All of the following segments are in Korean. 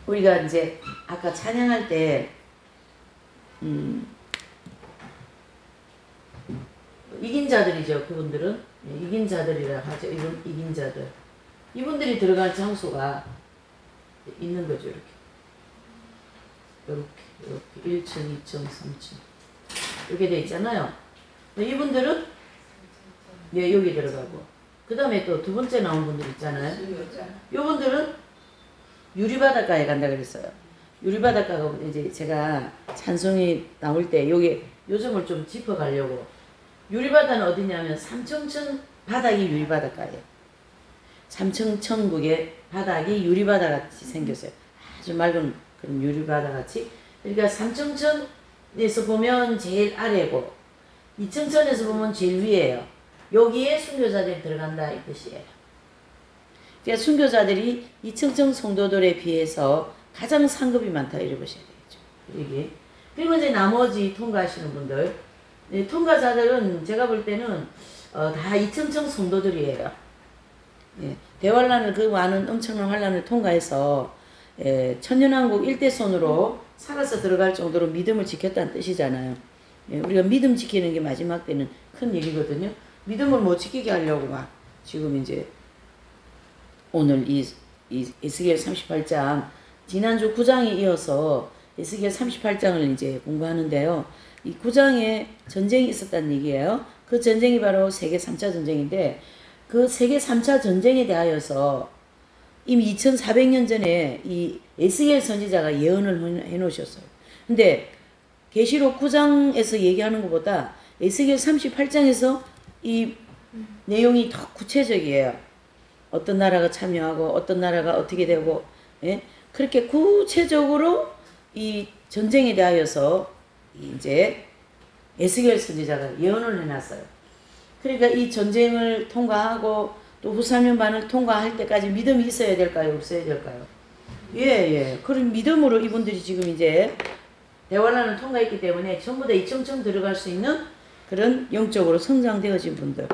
우리가 이제 아까 찬양할 때 이긴 자들이죠. 그분들은 이긴 자들이라 하죠. 이긴 자들. 이분들이 들어갈 장소가 있는 거죠. 이렇게 1층, 2층, 3층 이렇게 돼 있잖아요. 이분들은 여기 들어가고, 그 다음에 또 두 번째 나온 분들 있잖아요. 이분들은 유리바닷가에 간다 그랬어요. 유리바닷가가 이제 제가 찬송이 나올 때 여기 요점을 좀 짚어가려고. 유리바다는 어디냐면 삼청천 바닥이 유리바닷가예요. 삼청천국의 바닥이 유리바다 같이 생겼어요. 아주 맑은 그런 유리바다 같이. 그러니까 삼청천에서 보면 제일 아래고, 이청천에서 보면 제일 위에요. 여기에 순교자들이 들어간다 이 뜻이에요. 그러니까 순교자들이 이청천 성도들에 비해서 가장 상급이 많다 이렇게 보셔야 되겠죠. 여기. 그리고 이제 나머지 통과하시는 분들, 통과자들은 제가 볼 때는 다 이청천 성도들이에요. 예, 대환란을 그 많은 엄청난 환란을 통과해서 천년왕국 일대손으로 살아서 들어갈 정도로 믿음을 지켰다는 뜻이잖아요. 예, 우리가 믿음 지키는 게 마지막 때는 큰 일이거든요. 믿음을 못 지키게 하려고 막 지금 이제 오늘 이 에스겔 38장 지난주 9장에 이어서 에스겔 38장을 이제 공부하는데요. 이 9장에 전쟁이 있었다는 얘기예요. 그 전쟁이 바로 세계 3차 전쟁인데, 그 세계 3차 전쟁에 대하여서 이미 2400년 전에 이 에스겔 선지자가 예언을 해 놓으셨어요. 근데 계시록 9장에서 얘기하는 것보다 에스겔 38장에서 이 내용이 더 구체적이에요. 어떤 나라가 참여하고 어떤 나라가 어떻게 되고, 예? 그렇게 구체적으로 이 전쟁에 대하여서 이제 에스겔 선지자가 예언을 해놨어요. 그러니까 이 전쟁을 통과하고 또 후사명반을 통과할 때까지 믿음이 있어야 될까요? 없어야 될까요? 예. 그런 믿음으로 이분들이 지금 이제 대환란을 통과했기 때문에 전부 다 이청청 들어갈 수 있는 그런 영적으로 성장되어진 분들.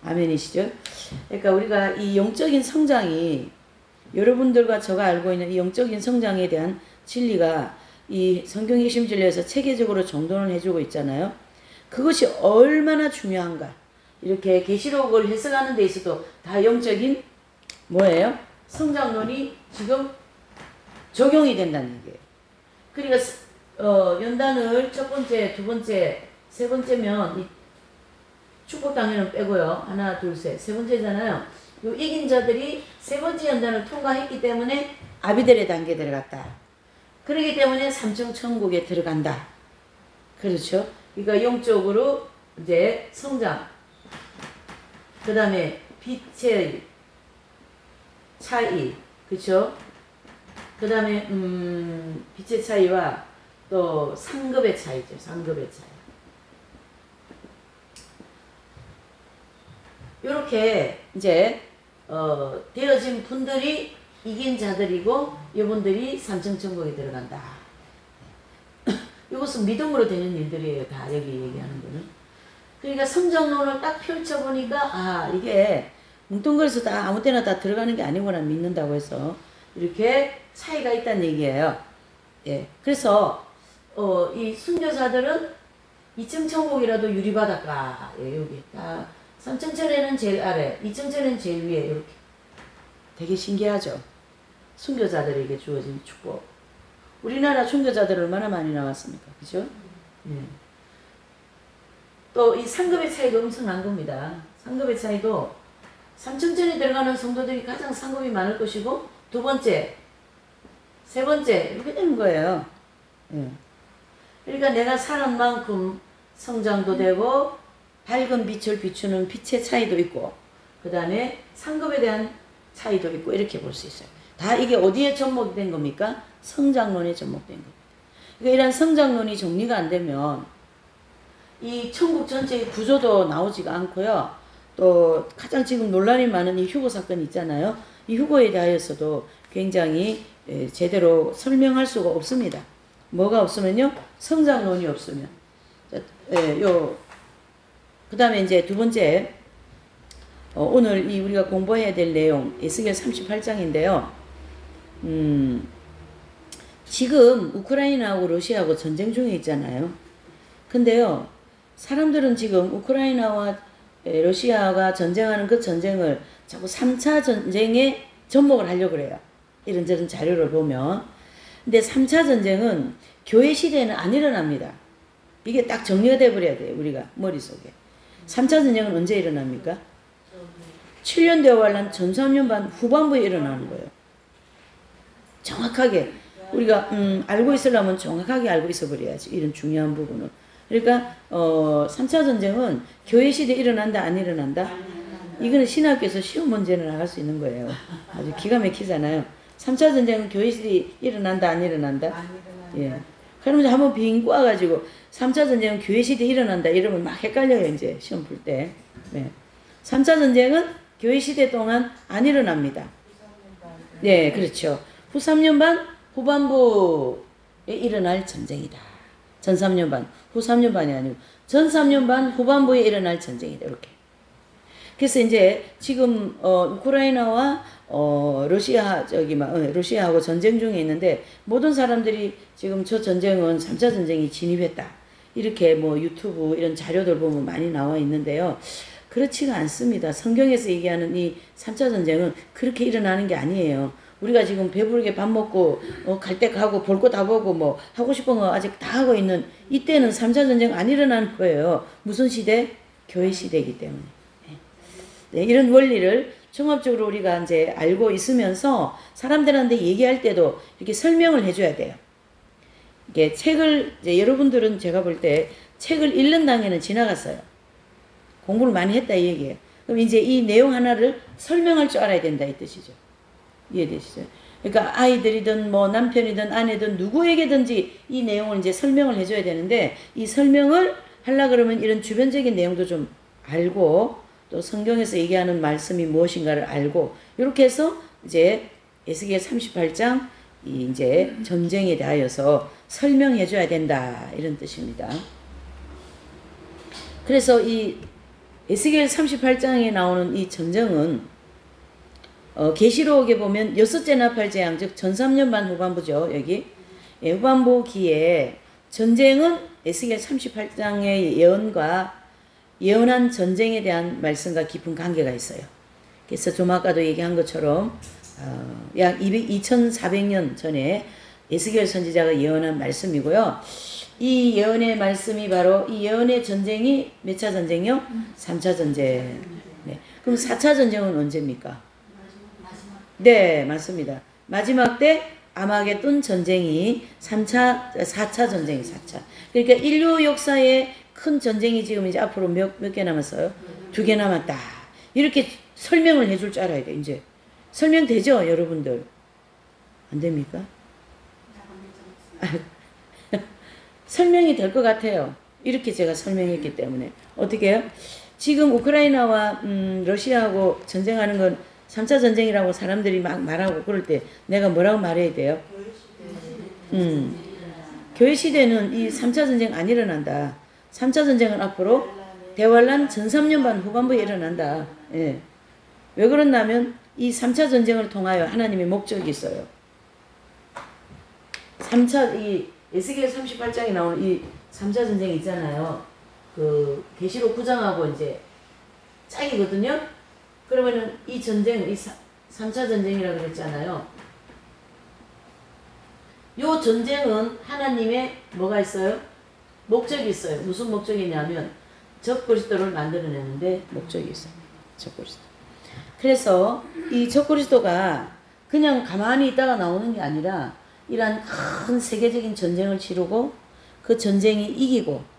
아멘이시죠? 그러니까 우리가 이 영적인 성장이, 여러분들과 제가 알고 있는 이 영적인 성장에 대한 진리가 이 성경 핵심 진리에서 체계적으로 정돈을 해주고 있잖아요. 그것이 얼마나 중요한가. 이렇게 계시록을 해석하는 데 있어도 다 영적인 뭐예요? 성장론이 지금 적용이 된다는 얘기예요. 그러니까 연단을 첫 번째, 두 번째, 세 번째면 이 축복 당연은 빼고요. 하나, 둘, 셋. 세 번째잖아요. 요 이긴 자들이 세 번째 연단을 통과했기 때문에 아비들의 단계에 들어갔다. 그렇기 때문에 삼층 천국에 들어간다. 그렇죠? 그러니까 영적으로 이제 성장. 그 다음에 빛의 차이. 그렇죠? 그 다음에 빛의 차이와 또 상급의 차이죠. 상급의 차이. 요렇게 이제 되어진 분들이 이긴 자들이고, 이분들이 삼층천국에 들어간다. 이것은 믿음으로 되는 일들이에요. 다 여기 얘기하는 거는. 그러니까 성장론을 딱 펼쳐보니까 이게 뭉뚱그려서 다 아무 때나 다 들어가는 게 아니구나 믿는다고 해서 이렇게 차이가 있다는 얘기예요. 예. 그래서 이 순교자들은 2층 천국이라도 유리바닷가, 예, 여기 다 3층 천에는 제일 아래, 2층 천에는 제일 위에, 이렇게 되게 신기하죠. 순교자들에게 주어진 축복. 우리나라 순교자들 얼마나 많이 나왔습니까? 그죠? 예. 또 이 상급의 차이도 엄청난 겁니다. 상급의 차이도 3층 천에 들어가는 성도들이 가장 상급이 많을 것이고, 두 번째, 세 번째 이렇게 되는 거예요. 예. 그러니까 내가 사는 만큼 성장도 되고 밝은 빛을 비추는 빛의 차이도 있고, 그 다음에 상급에 대한 차이도 있고, 이렇게 볼 수 있어요. 다 이게 어디에 접목된 겁니까? 성장론에 접목된 겁니다. 그러니까 이런 성장론이 정리가 안 되면 이 천국 전체의 구조도 나오지가 않고요. 또 가장 지금 논란이 많은 이 휴거 사건 있잖아요. 이 휴거에 대하여서도 굉장히 제대로 설명할 수가 없습니다. 뭐가 없으면요? 성장론이 없으면. 그 다음에 이제 두 번째, 오늘 우리가 공부해야 될 내용, 에스겔 38장인데요. 지금 우크라이나하고 러시아하고 전쟁 중에 있잖아요. 근데요, 사람들은 지금 우크라이나와 러시아가 전쟁하는 그 전쟁을 자꾸 3차 전쟁에 접목을 하려고 그래요. 이런저런 자료를 보면. 근데 3차 전쟁은 교회 시대에는 안 일어납니다. 이게 딱 정리가 돼버려야 돼요. 우리가 머릿속에. 3차 전쟁은 언제 일어납니까? 7년 되어 관란 전삼년 반 후반부에 일어나는 거예요. 정확하게 우리가 알고 있으려면 정확하게 알고 있어 버려야지. 이런 중요한 부분은. 그러니까 3차 전쟁은 교회 시대에 일어난다 안 일어난다? 이거는 신학교에서 시험 문제는 나갈 수 있는 거예요. 아주 기가 막히잖아요. 3차 전쟁은 교회 시대에 일어난다 안 일어난다? 예. 그러면 한번 빙 꼬아가지고 3차 전쟁은 교회 시대에 일어난다 이러면 막 헷갈려요. 이제 시험 풀 때. 네. 3차 전쟁은 교회 시대 동안 안 일어납니다. 네, 그렇죠. 후 3년 반 후반부에 일어날 전쟁이다. 전 3년 반, 후 3년 반이 아니고 전 3년 반 후반부에 일어날 전쟁이다. 이렇게. 그래서 이제 지금 우크라이나와 러시아하고 전쟁 중에 있는데 모든 사람들이 지금 저 전쟁은 3차 전쟁이 진입했다. 이렇게 뭐 유튜브 이런 자료들 보면 많이 나와 있는데요. 그렇지가 않습니다. 성경에서 얘기하는 이 3차 전쟁은 그렇게 일어나는 게 아니에요. 우리가 지금 배부르게 밥 먹고 갈 때 가고 볼 거 다 보고 뭐 하고 싶은 거 아직 다 하고 있는 이때는 3차 전쟁 안 일어나는 거예요. 무슨 시대? 교회 시대이기 때문에. 네, 이런 원리를 종합적으로 우리가 이제 알고 있으면서 사람들한테 얘기할 때도 이렇게 설명을 해줘야 돼요. 이게 책을 이제 여러분들은 제가 볼 때 책을 읽는 단계는 지나갔어요. 공부를 많이 했다 이 얘기예요. 그럼 이제 이 내용 하나를 설명할 줄 알아야 된다 이 뜻이죠. 이해되시죠? 그러니까 아이들이든 뭐 남편이든 아내든 누구에게든지 이 내용을 이제 설명을 해줘야 되는데 이 설명을 하려 그러면 이런 주변적인 내용도 좀 알고 또 성경에서 얘기하는 말씀이 무엇인가를 알고 이렇게 해서 이제 에스겔 38장 이제 전쟁에 대하여서 설명해 줘야 된다 이런 뜻입니다. 그래서 이 에스겔 38장에 나오는 이 전쟁은 계시록에 보면 여섯째 나팔 재앙 즉 전 3년 반 후반부죠. 여기 후반부기에 전쟁은 에스겔 38장의 예언과 예언한 전쟁에 대한 말씀과 깊은 관계가 있어요. 그래서 좀 아까도 얘기한 것처럼 약 2400년 전에 에스겔 선지자가 예언한 말씀이고요. 이 예언의 말씀이 바로 이 예언의 전쟁이 몇 차 전쟁이요? 3차 전쟁. 네. 그럼 4차 전쟁은 언제입니까? 네, 맞습니다. 마지막 때 아마겟돈 전쟁이 4차 전쟁이 4차. 그러니까 인류 역사에 큰 전쟁이 지금 이제 앞으로 몇 개 남았어요? 2개 남았다. 이렇게 설명을 해줄 줄 알아야 돼, 이제. 설명되죠, 여러분들? 안 됩니까? 설명이 될 것 같아요. 이렇게 제가 설명했기 때문에. 어떻게 해요? 지금 우크라이나와 러시아하고 전쟁하는 건 3차 전쟁이라고 사람들이 막 말하고 그럴 때 내가 뭐라고 말해야 돼요? 교회 시대는 이 3차 전쟁 안 일어난다. 3차 전쟁은 앞으로 대환란 전 3년 반 후반부에 일어난다. 예. 왜 그러냐면 이 3차 전쟁을 통하여 하나님의 목적이 있어요. 3차 이 에스겔 38장에 나오는 이 3차 전쟁 있잖아요. 그 계시록 9장하고 이제 짝이거든요. 그러면은 이 전쟁, 이 3차 전쟁이라고 그랬잖아요. 요 전쟁은 하나님의 뭐가 있어요? 목적이 있어요. 무슨 목적이냐면 적그리스도를 만들어내는데 목적이 있어요. 적그리스도. 그래서 이 적그리스도가 그냥 가만히 있다가 나오는 게 아니라 이러한 큰 세계적인 전쟁을 치르고 그 전쟁이 이기고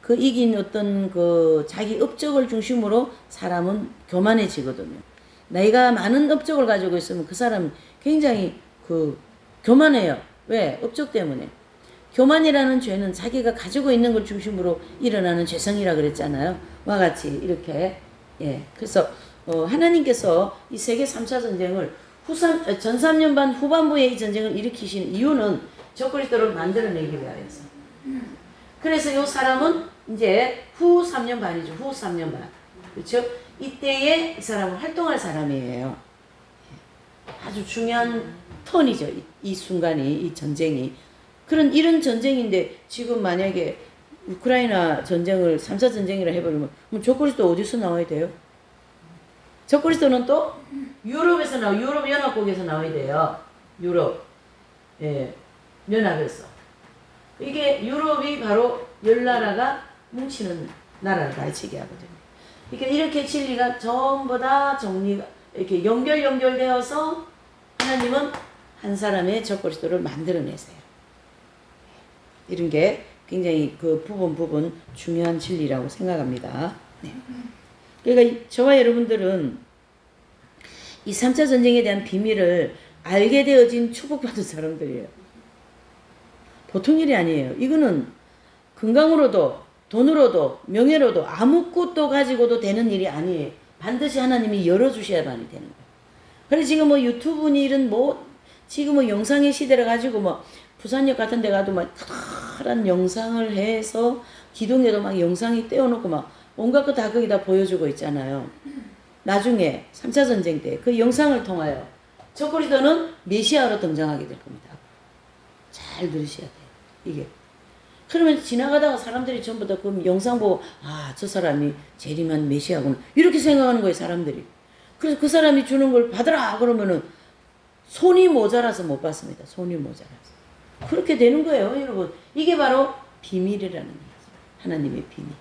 그 이긴 어떤 그 자기 업적을 중심으로 사람은 교만해지거든요. 나이가 많은 업적을 가지고 있으면 그 사람은 굉장히 그 교만해요. 왜? 업적 때문에. 교만이라는 죄는 자기가 가지고 있는 걸 중심으로 일어나는 죄성이라 그랬잖아요. 와 같이 이렇게. 예. 그래서 하나님께서 이 세계 3차 전쟁을 전 3년 반 후반부에 이 전쟁을 일으키시는 이유는 적그리스도를 만들어내기 위하여서. 그래서 이 사람은 이제 후 3년 반이죠. 후 3년 반. 그렇죠? 이때에 이 사람은 활동할 사람이에요. 아주 중요한 턴이죠. 이 순간이, 이 전쟁이. 이런 전쟁인데, 지금 만약에 우크라이나 전쟁을 3차 전쟁이라 해버리면, 그럼 적그리스도 어디서 나와야 돼요? 적그리스도는 또 유럽에서 유럽 연합국에서 나와야 돼요. 유럽. 예. 연합에서. 이게 유럽이 바로 열 나라가 뭉치는 나라를 가르치게 하거든요. 그러니까 이렇게 진리가 전부 다 정리가, 이렇게 연결되어서 하나님은 한 사람의 적그리스도를 만들어내세요. 이런 게 굉장히 그 부분 중요한 진리라고 생각합니다. 네. 그러니까 저와 여러분들은 이 3차 전쟁에 대한 비밀을 알게 되어진 축복받은 사람들이에요. 보통 일이 아니에요. 이거는 건강으로도 돈으로도 명예로도 아무것도 가지고도 되는 일이 아니에요. 반드시 하나님이 열어주셔야만이 되는 거예요. 그래서 지금 뭐 유튜브니 이런 지금 뭐 영상의 시대를 가지고 뭐 부산역 같은 데 가도 막 커다란 영상을 해서 기둥에도 막 영상이 떼어놓고 막 온갖 거 다 거기다 보여주고 있잖아요. 나중에 3차 전쟁 때 그 영상을 통하여 적그리스도는 메시아로 등장하게 될 겁니다. 잘 들으셔야 돼요. 이게. 그러면 지나가다가 사람들이 전부 다 그 영상 보고 저 사람이 재림한 메시아구나 이렇게 생각하는 거예요. 사람들이. 그래서 그 사람이 주는 걸 받으라 그러면은 손이 모자라서 못 받습니다. 손이 모자라서. 그렇게 되는 거예요. 여러분. 이게 바로 비밀이라는 거죠. 하나님의 비밀.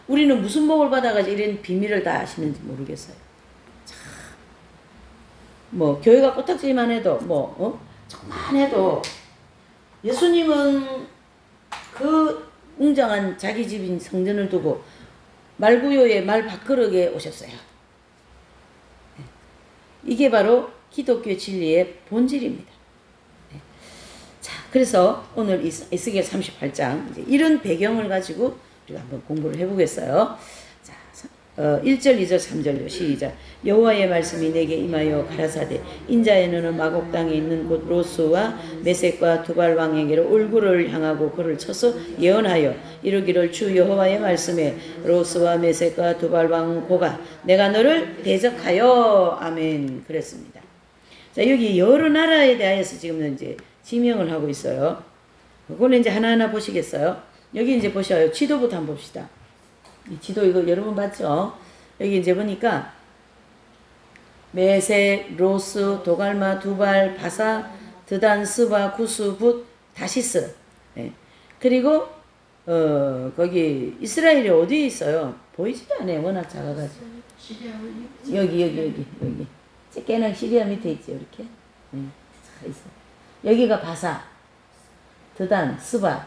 우리는 무슨 복을 받아가지고 이런 비밀을 다 아시는지 모르겠어요. 참. 뭐 교회가 코딱지만 해도 조금만 해도 예수님은 그 웅장한 자기 집인 성전을 두고 말구요의 말 밥그릇에 오셨어요. 이게 바로 기독교 진리의 본질입니다. 자, 그래서 오늘 에스겔 38장 이런 배경을 가지고 우리가 한번 공부를 해보겠어요. 자, 1절, 2절, 3절요. 시작. 여호와의 말씀이 내게 임하여 가라사대 인자의 너는 마곡 땅에 있는 곳 로스와 메섹과 두발 왕에게로 울구를 향하고 그를 쳐서 예언하여 이르기를 주 여호와의 말씀에 로스와 메섹과 두발 왕 고가 내가 너를 대적하여 아멘. 그랬습니다. 자, 여기 여러 나라에 대하여서 지금 이제 지명을 하고 있어요. 그거는 이제 하나하나 보시겠어요? 여기 이제 보셔요. 지도부터 한번 봅시다. 이 지도 이거 여러분 봤죠? 여기 이제 보니까 메섹, 로스, 도갈마, 두발, 바사, 드단, 스바, 구스, 붓, 다시스. 네. 그리고 거기 이스라엘이 어디에 있어요? 보이지도 않아요. 워낙 작아가지고. 여기. 쬐깨는 시리아 밑에 있죠. 이렇게. 있어. 여기가 바사, 드단, 스바.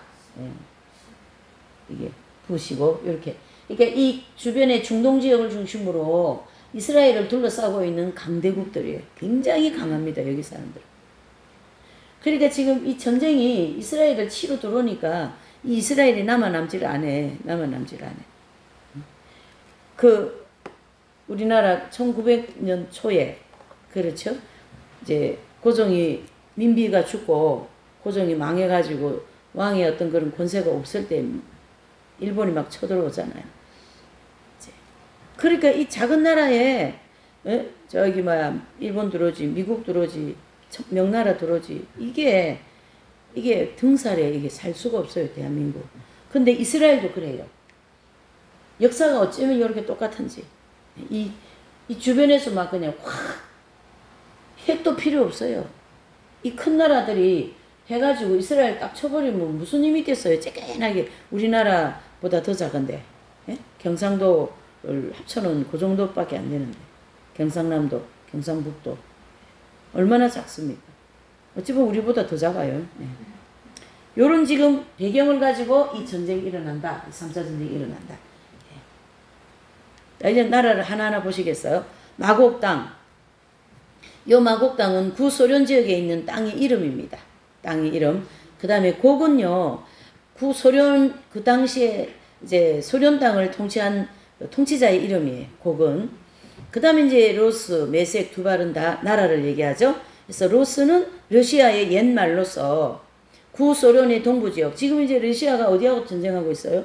이게 붓이고 이렇게. 그러니까 이 주변의 중동 지역을 중심으로 이스라엘을 둘러싸고 있는 강대국들이에요. 굉장히 강합니다. 여기 사람들. 그러니까 지금 이 전쟁이 이스라엘을 치러 들어오니까 이 이스라엘이 남아남질 않아. 그 우리나라 1900년 초에 그렇죠. 이제 고종이 민비가 죽고 고종이 망해가지고 왕의 어떤 그런 권세가 없을 때 일본이 막 쳐들어오잖아요. 그러니까 이 작은 나라에 저기 일본 들어오지, 미국 들어오지, 명나라 들어오지 이게 등살에 이게 살 수가 없어요. 대한민국. 근데 이스라엘도 그래요. 역사가 어쩌면 이렇게 똑같은지 이 주변에서 막 그냥 확 핵도 필요 없어요. 이 큰 나라들이 해가지고 이스라엘 딱 쳐버리면 무슨 힘이 있겠어요. 쬐끈하게 우리나라보다 더 작은데 경상도를 합쳐놓은 그 정도밖에 안 되는데 경상남도, 경상북도 얼마나 작습니까? 어찌 보면 우리보다 더 작아요. 요런 지금 배경을 가지고 이 전쟁이 일어난다. 3차 전쟁이 일어난다. 이제 나라를 하나하나 보시겠어요? 마곡 땅. 요 마곡 땅은 구소련 지역에 있는 땅의 이름입니다. 땅의 이름. 그 다음에 곡은요, 구소련, 그 당시에 이제 소련 땅을 통치한 통치자의 이름이에요. 곡은. 그 다음에 이제 로스, 메섹, 두발은 다 나라를 얘기하죠. 그래서 로스는 러시아의 옛말로서 구소련의 동부지역. 지금 이제 러시아가 어디하고 전쟁하고 있어요?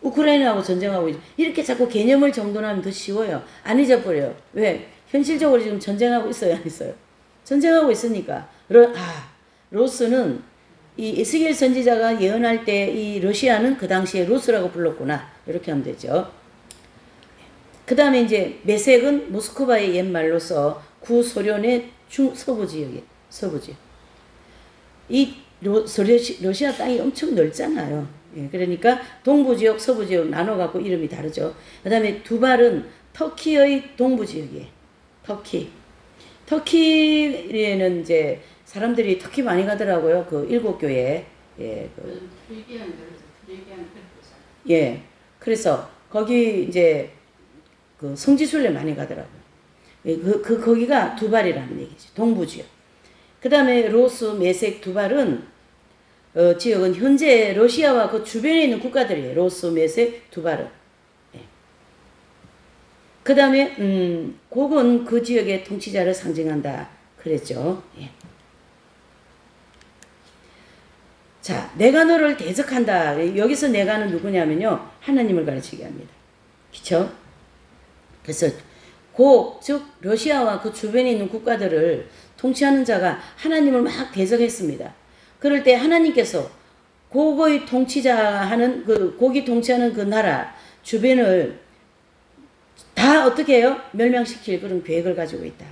우크라이나하고 전쟁하고 있죠. 이렇게 자꾸 개념을 정돈하면 더 쉬워요. 안 잊어버려요. 왜? 현실적으로 지금 전쟁하고 있어요, 안 있어요? 전쟁하고 있으니까. 로스는 이 에스겔 선지자가 예언할 때 이 러시아는 그 당시에 로스라고 불렀구나. 이렇게 하면 되죠. 그 다음에 이제 메색은 모스크바의 옛말로서 구소련의 서부 지역이에요. 서부 지역. 이 러시아 땅이 엄청 넓잖아요. 예, 그러니까 동부 지역, 서부 지역 나눠갖고 이름이 다르죠. 그 다음에 두발은 터키의 동부 지역이에요. 터키에는 이제 사람들이 터키 많이 가더라고요. 그 일곱 교회. 예, 예. 그래서 거기 이제 그 성지순례 많이 가더라고요. 예, 거기가 두발이라는 얘기죠. 동부 지역. 그 다음에 로스, 메색, 두발은 지역은 현재 러시아와 그 주변에 있는 국가들이에요. 로스, 메색, 두발은. 예. 그 다음에 곡은 그 지역의 통치자를 상징한다. 그랬죠. 예. 자, 내가 너를 대적한다. 여기서 내가는 누구냐면요. 하나님을 가르치게 합니다. 그쵸? 그래서 즉 러시아와 그 주변에 있는 국가들을 통치하는 자가 하나님을 막 대적했습니다. 그럴 때 하나님께서 곡의 통치자하는 곡이 통치하는 그 나라 주변을 다 어떻게 해요? 멸망시킬 그런 계획을 가지고 있다.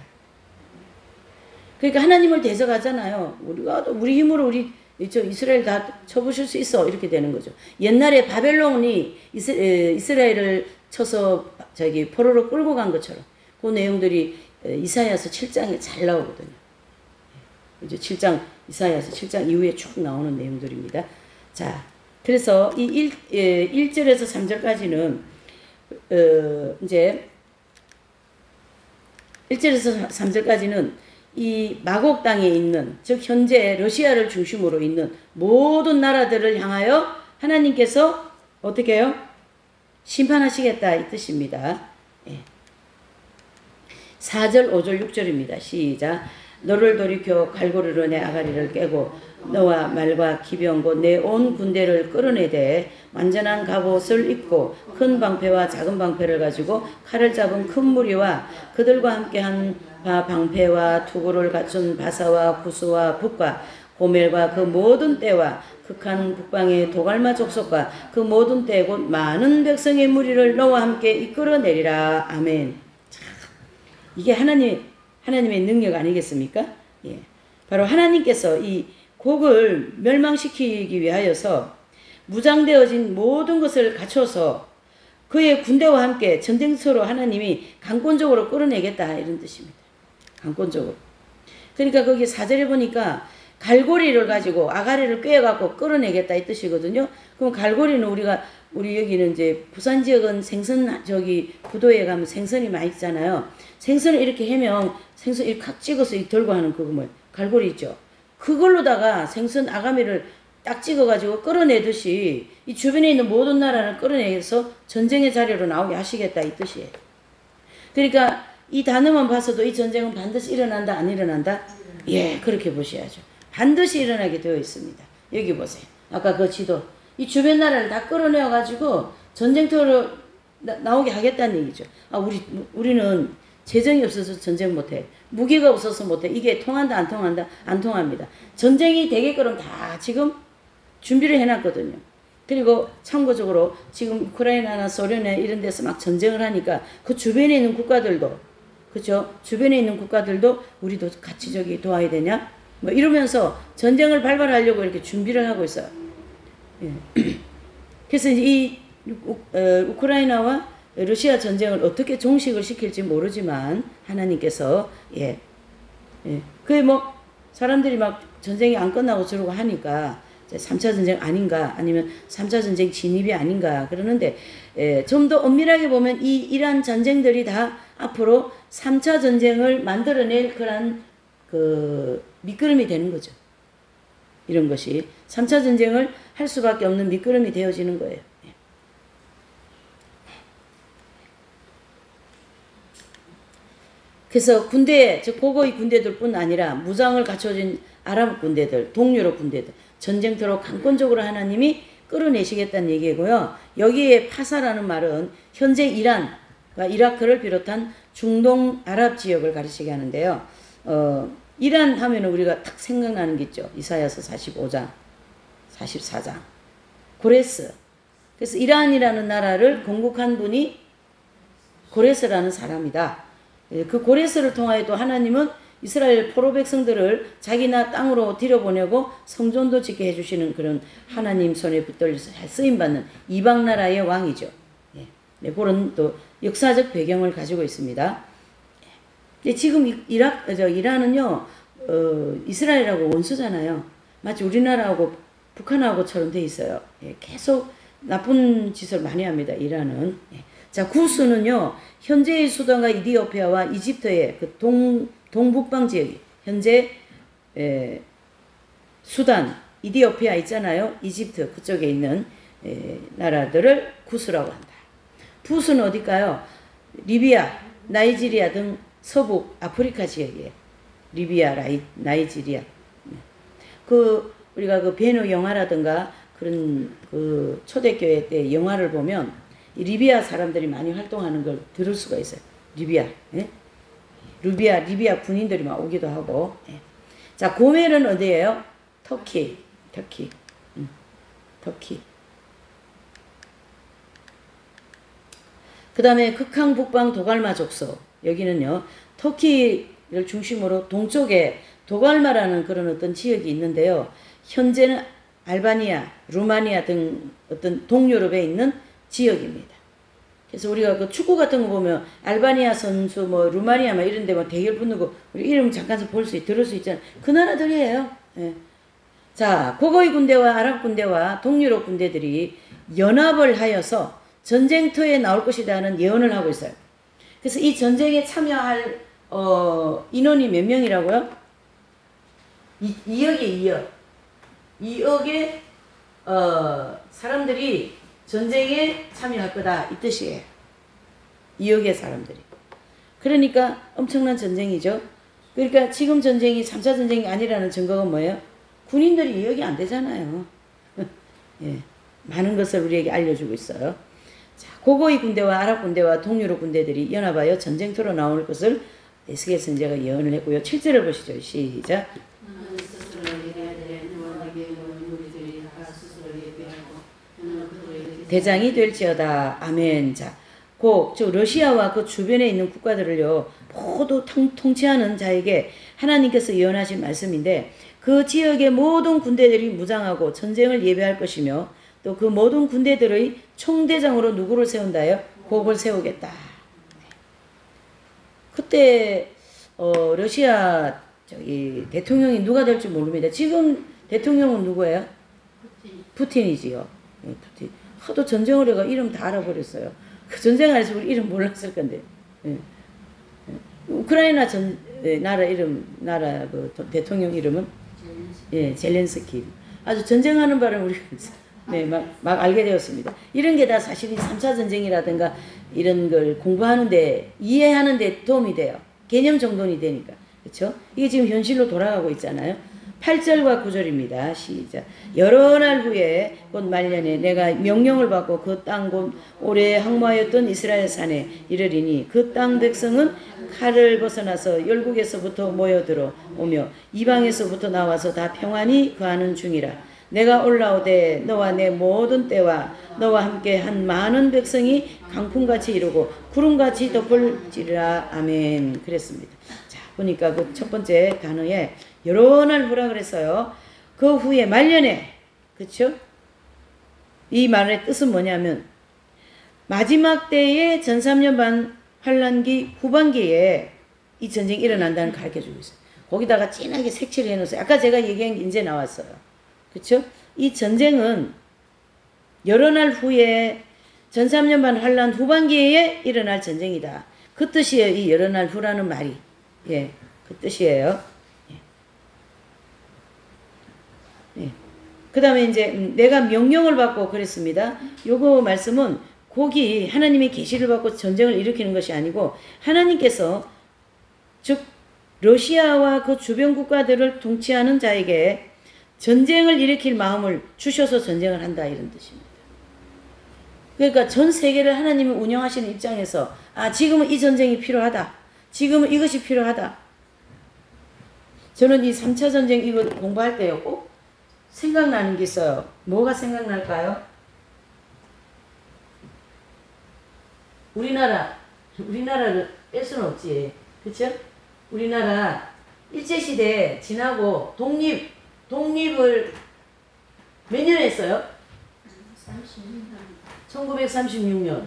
그러니까 하나님을 대적하잖아요. 우리 힘으로 우리 이스라엘 다 쳐부실 수 있어. 이렇게 되는 거죠. 옛날에 바벨론이 이스라엘을 쳐서 포로로 끌고 간 것처럼 그 내용들이 이사야서 7장에 잘 나오거든요. 이제 이사야서 7장 이후에 쭉 나오는 내용들입니다. 자, 그래서 이 1절에서 3절까지는 이제 1절에서 3절까지는 이 마곡 땅에 있는, 즉 현재 러시아를 중심으로 있는 모든 나라들을 향하여 하나님께서 어떻게 해요? 심판하시겠다 이 뜻입니다. 예. 4절, 5절, 6절입니다. 시작. 너를 돌이켜 갈고리로 내 아가리를 깨고 너와 말과 기병 곧 내 온 군대를 끌어내되 완전한 갑옷을 입고 큰 방패와 작은 방패를 가지고 칼을 잡은 큰 무리와 그들과 함께한 방패와 투구를 갖춘 바사와 구스와 북과 고멜과 그 모든 떼와 극한 북방의 도갈마 족속과 그 모든 떼 곧 많은 백성의 무리를 너와 함께 이끌어내리라. 아멘. 이게 하나님의 능력 아니겠습니까? 예. 바로 하나님께서 이 곡을 멸망시키기 위하여서 무장되어진 모든 것을 갖춰서 그의 군대와 함께 전쟁터로 하나님이 강권적으로 끌어내겠다 이런 뜻입니다. 강권적으로. 그러니까 거기 4절에 보니까 갈고리를 가지고 아가리를 꿰어갖고 끌어내겠다 이 뜻이거든요. 그럼 갈고리는 우리 여기는 이제 부산 지역은 생선 부도에 가면 생선이 많이 있잖아요. 생선을 이렇게 해면 생선 이렇게 칵 찍어서 들고 하는 그거 갈고리 있죠. 그걸로다가 생선 아가미를 딱 찍어가지고 끌어내듯이 이 주변에 있는 모든 나라를 끌어내서 전쟁의 자리로 나오게 하시겠다 이 뜻이에요. 그러니까 이 단어만 봐서도 이 전쟁은 반드시 일어난다 안 일어난다? 예, 그렇게 보셔야죠. 반드시 일어나게 되어 있습니다. 여기 보세요. 아까 그 지도. 이 주변 나라를 다 끌어내어가지고 전쟁터로 나오게 하겠다는 얘기죠. 우리는 재정이 없어서 전쟁 못해. 무기가 없어서 못해. 이게 통한다 안 통한다? 안 통합니다. 전쟁이 되게끔 다 지금 준비를 해놨거든요. 그리고 참고적으로 지금 우크라이나나 소련이나 이런 데서 막 전쟁을 하니까 그 주변에 있는 국가들도 그렇죠? 주변에 있는 국가들도 우리도 같이 도와야 되냐? 이러면서 전쟁을 발발하려고 이렇게 준비를 하고 있어요. 예. 그래서 이제 이 우크라이나와 러시아 전쟁을 어떻게 종식을 시킬지 모르지만 하나님께서 그게 사람들이 막 전쟁이 안 끝나고 저러고 하니까 3차 전쟁 아닌가 아니면 3차 전쟁 진입이 아닌가 그러는데 좀 더 엄밀하게 보면 이러한 전쟁들이 다 앞으로 3차 전쟁을 만들어낼 그런 밑거름이 되는 거죠. 이런 것이 3차 전쟁을 할 수밖에 없는 밑거름이 되어지는 거예요. 그래서 군대, 즉 고고의 군대들뿐 아니라 무장을 갖춰진 아랍 군대들, 동유럽 군대들, 전쟁터로 강권적으로 하나님이 끌어내시겠다는 얘기고요. 여기에 파사라는 말은 현재 이란과 이라크를 비롯한 중동 아랍 지역을 가리키게 하는데요. 이란 하면 우리가 딱 생각나는 게 있죠. 이사야서 45장, 44장. 고레스. 그래서 이란이라는 나라를 건국한 분이 고레스라는 사람이다. 그 고레스를 통하여 또 하나님은 이스라엘 포로 백성들을 자기 나 땅으로 들여보내고 성전도 짓게 해주시는 그런 하나님 손에 붙들려서 잘 쓰임받는 이방 나라의 왕이죠. 네, 그런 또 역사적 배경을 가지고 있습니다. 지금 이란은요, 이스라엘하고 원수잖아요. 마치 우리나라하고 북한하고처럼 돼 있어요. 계속 나쁜 짓을 많이 합니다. 이란은. 자, 구스는요, 현재의 수도가 이디오피아와 이집트의 그 동북방 지역이, 현재, 수단, 이디오피아 있잖아요. 이집트 그쪽에 있는 나라들을 구스라고 한다. 푸스는 어딜까요? 리비아, 나이지리아 등 서북 아프리카 지역이에요. 리비아, 나이지리아. 우리가 그 베너 영화라든가 그런 그 초대교회 때 영화를 보면 이 리비아 사람들이 많이 활동하는 걸 들을 수가 있어요. 리비아. 예? 리비아 군인들이 막 오기도 하고. 예. 자, 고멜은 어디예요? 터키. 그 다음에 극한 북방 도갈마 족속. 여기는요, 터키를 중심으로 동쪽에 도갈마라는 그런 어떤 지역이 있는데요. 현재는 알바니아, 루마니아 등 어떤 동유럽에 있는 지역입니다. 그래서 우리가 그 축구 같은 거 보면 알바니아 선수, 루마니아 이런 데 대결 붙는 거 우리 이름 잠깐 들을 수 있잖아요. 그 나라들이에요. 예. 자, 고고이 군대와 아랍 군대와 동유럽 군대들이 연합을 하여서 전쟁터에 나올 것이라는 예언을 하고 있어요. 그래서 이 전쟁에 참여할 인원이 몇 명이라고요? 2억에 2억의 사람들이 전쟁에 참여할 거다 이 뜻이에요. 2억의 사람들이. 그러니까 엄청난 전쟁이죠. 그러니까 지금 전쟁이 3차 전쟁이 아니라는 증거가 뭐예요? 군인들이 2억이 안 되잖아요. 예, 많은 것을 우리에게 알려주고 있어요. 자, 고고이 군대와 아랍 군대와 동유럽 군대들이 연합하여 전쟁터로 나올 것을 에스겔 선지자가 예언을 했고요. 7절을 보시죠. 시작. 대장이 될지어다. 아멘. 자, 저 러시아와 그 주변에 있는 국가들을요, 모두 통치하는 자에게 하나님께서 예언하신 말씀인데, 그 지역의 모든 군대들이 무장하고 전쟁을 예배할 것이며, 또 그 모든 군대들의 총대장으로 누구를 세운다요? 곡을 세우겠다. 그때 러시아 대통령이 누가 될지 모릅니다. 지금 대통령은 누구예요? 푸틴이지요. 푸틴. 하도 전쟁을 해가 이름 다 알아버렸어요. 그 전쟁 안 했으면 이름 몰랐을 건데. 예. 우크라이나 나라 그 대통령 이름은 젤렌스키. 아주 전쟁하는 바람에 우리가 막 알게 되었습니다. 이런 게 다 사실이 3차 전쟁이라든가 이런 걸 공부하는데, 이해하는데 도움이 돼요. 개념 정돈이 되니까. 그렇죠? 이게 지금 현실로 돌아가고 있잖아요. 8절과 9절입니다. 시작. 여러 날 후에 곧 말년에 내가 명령을 받고 그 땅 곧 오래 항모하였던 이스라엘 산에 이르리니 그 땅 백성은 칼을 벗어나서 열국에서부터 모여들어 오며 이방에서부터 나와서 다 평안히 거하는 중이라. 내가 올라오되 너와 내 모든 때와 너와 함께 한 많은 백성이 강풍같이 이루고 구름같이 덮을지라. 아멘. 그랬습니다. 자, 보니까 그 첫 번째 단어에 여러 날 후라 그랬어요. 그 후에 말년에, 그쵸? 이 말의 뜻은 뭐냐면 마지막 때의 전 3년 반 환란기 후반기에 이 전쟁이 일어난다는 걸 가르쳐주고 있어요. 거기다가 진하게 색칠을 해놓았어요. 아까 제가 얘기한 게 이제 나왔어요. 그쵸? 이 전쟁은 여러 날 후에 전 3년 반 환란 후반기에 일어날 전쟁이다. 그 뜻이에요. 이 여러 날 후라는 말이. 예, 그 뜻이에요. 그 다음에 이제 내가 명령을 받고 그랬습니다. 요거 말씀은 거기 하나님의 계시를 받고 전쟁을 일으키는 것이 아니고 하나님께서 즉 러시아와 그 주변 국가들을 통치하는 자에게 전쟁을 일으킬 마음을 주셔서 전쟁을 한다 이런 뜻입니다. 그러니까 전 세계를 하나님이 운영하시는 입장에서 지금은 이 전쟁이 필요하다. 지금은 이것이 필요하다. 저는 이 3차 전쟁 이거 공부할 때요 꼭 생각나는 게 있어요. 뭐가 생각날까요? 우리나라를 뺄 수는 없지. 그쵸? 우리나라 일제시대 지나고 독립을 몇 년에 했어요? 1936년.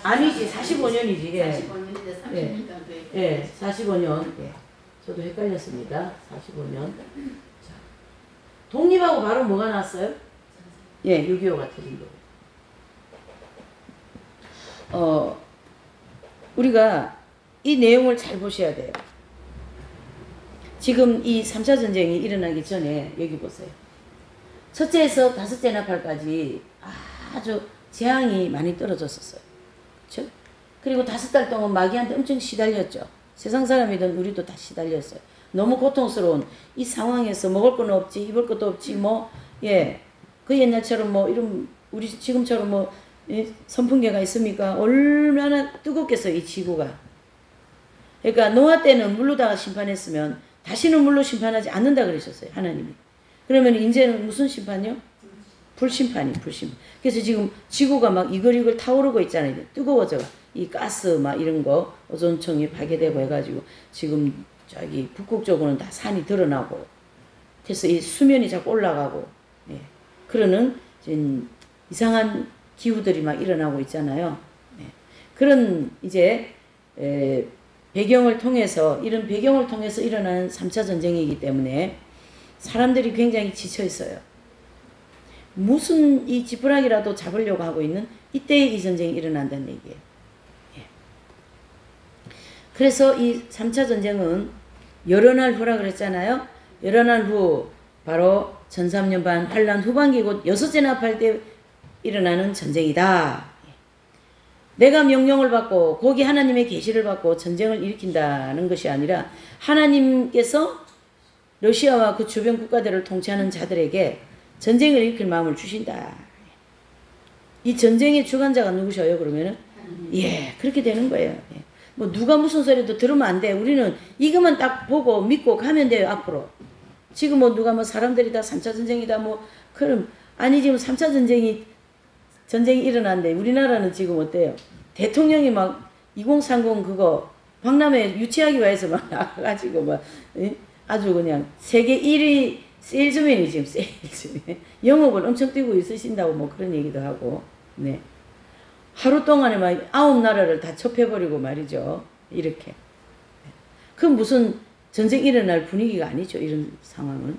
아니지, 45년이지. 예. 45년인데 30년도 안 돼. 예, 45년. 예. 저도 헷갈렸습니다. 45년. 자, 독립하고 바로 뭐가 났어요? 예, 6.25가 터진 거. 우리가 이 내용을 잘 보셔야 돼요. 지금 이 3차 전쟁이 일어나기 전에 여기 보세요. 첫째에서 다섯째 나팔까지 아주 재앙이 많이 떨어졌었어요. 그렇죠? 그리고 5달 동안 마귀한테 엄청 시달렸죠. 세상 사람이든 우리도 다 시달렸어요. 너무 고통스러운 이 상황에서 먹을 건 없지, 입을 것도 없지, 그 옛날처럼 이런 우리 지금처럼 선풍기가 있습니까? 얼마나 뜨겁겠어요, 이 지구가. 그러니까 노아 때는 물로다가 심판했으면 다시는 물로 심판하지 않는다 그러셨어요, 하나님이. 그러면 이제는 무슨 심판이요? 불심판이 불심판. 그래서 지금 지구가 막 이글이글 타오르고 있잖아요. 뜨거워져. 이 가스 이런 거 오존층이 파괴되고 해가지고 지금 저기 북극 쪽으로는 다 산이 드러나고 그래서 이 수면이 자꾸 올라가고 그러는 이상한 기후들이 막 일어나고 있잖아요. 그런 이제 배경을 통해서 이런 배경을 통해서 일어나는 3차 전쟁이기 때문에 사람들이 굉장히 지쳐 있어요. 무슨 이 지푸라기라도 잡으려고 하고 있는 이때에 이 전쟁이 일어난다는 얘기예요. 그래서 이 3차 전쟁은 여러 날 후라 그랬잖아요. 여러 날 후 바로 1300년 반 환란 후반기 곧 6째 나팔 때 일어나는 전쟁이다. 내가 명령을 받고 거기 하나님의 계시를 받고 전쟁을 일으킨다는 것이 아니라 하나님께서 러시아와 그 주변 국가들을 통치하는 자들에게 전쟁을 일으킬 마음을 주신다. 이 전쟁의 주관자가 누구셔요? 그러면은 그렇게 되는 거예요. 누가 무슨 소리도 들으면 안 돼. 우리는 이것만 딱 보고 믿고 가면 돼요. 앞으로. 지금 누가 사람들이 다 3차 전쟁이다 그럼 아니 지금 3차 전쟁이 일어났는데 우리나라는 지금 어때요? 대통령이 2030 그거 박람회 유치하기 위해서 나가가지고 아주 그냥 세계 1위 세일즈맨이 지금 세일즈맨 영업을 엄청 뛰고 있으신다고 그런 얘기도 하고 하루 동안에 9나라를 다 첩해버리고 말이죠. 이렇게. 그 무슨 전쟁 일어날 분위기가 아니죠. 이런 상황은.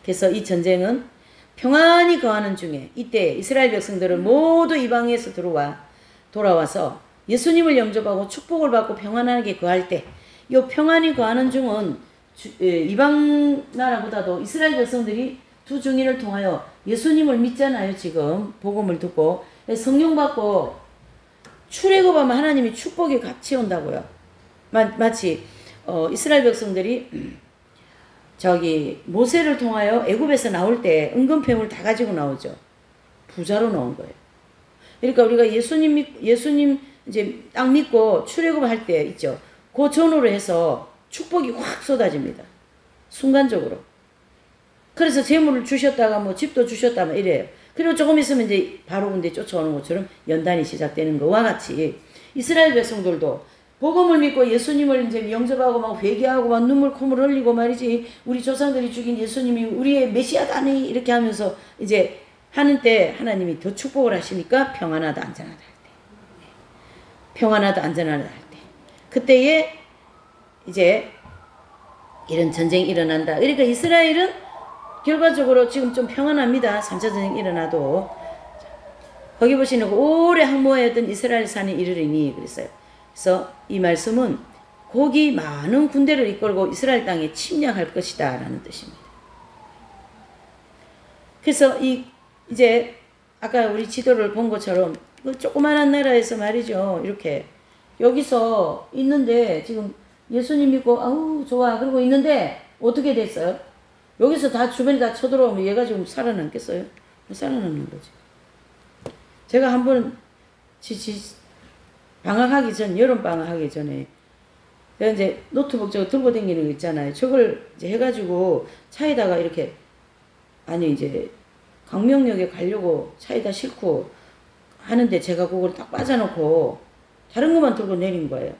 그래서 이 전쟁은 평안히 거하는 중에 이때 이스라엘 백성들은 모두 이방에서 돌아와서 예수님을 영접하고 축복을 받고 평안하게 거할 때 이 평안히 거하는 중은 이방 나라보다도 이스라엘 백성들이 두 증인을 통하여 예수님을 믿잖아요. 지금 복음을 듣고 성령 받고 출애굽하면 하나님이 축복이 같이 온다고요. 마치 이스라엘 백성들이 모세를 통하여 애굽에서 나올 때 은금패물 다 가지고 나오죠. 부자로 나온 거예요. 그러니까 우리가 예수님 이제 딱 믿고 출애굽할 때 있죠. 그 전후로 해서 축복이 확 쏟아집니다. 순간적으로. 그래서 재물을 주셨다가 집도 주셨다 이래요. 그리고 조금 있으면 이제 바로 군대 쫓아오는 것처럼 연단이 시작되는 것과 같이 이스라엘 백성들도 복음을 믿고 예수님을 이제 영접하고 회개하고 눈물 콧물 흘리고 말이지 우리 조상들이 죽인 예수님이 우리의 메시아다니 이렇게 하면서 이제 하는 때 하나님이 더 축복을 하시니까 평안하다 안전하다 할 때 평안하다 안전하다 할 때 그때에 이제 이런 전쟁이 일어난다. 그러니까 이스라엘은 결과적으로 지금 좀 평안합니다. 3차 전쟁이 일어나도. 거기 보시는 오래 항모하였던 이스라엘 산이 이르리니 그랬어요. 그래서 이 말씀은 거기 많은 군대를 이끌고 이스라엘 땅에 침략할 것이다 라는 뜻입니다. 그래서 이제 아까 우리 지도를 본 것처럼 조그마한 나라에서 말이죠. 이렇게 여기서 있는데 지금 예수님 믿고 아우 좋아 그러고 있는데 어떻게 됐어요? 여기서 다 주변이 다 쳐들어오면 얘가 지금 살아남겠어요? 살아남는 거지. 제가 한번 방학하기 전 여름 방학하기 전에 제가 이제 노트북 저거 들고 다니는 거 있잖아요. 저걸 이제 해가지고 차에다가 이렇게, 아니 이제 강명역에 가려고 차에다 싣고 하는데 제가 그걸 딱 빠져놓고 다른 것만 들고 내린 거예요.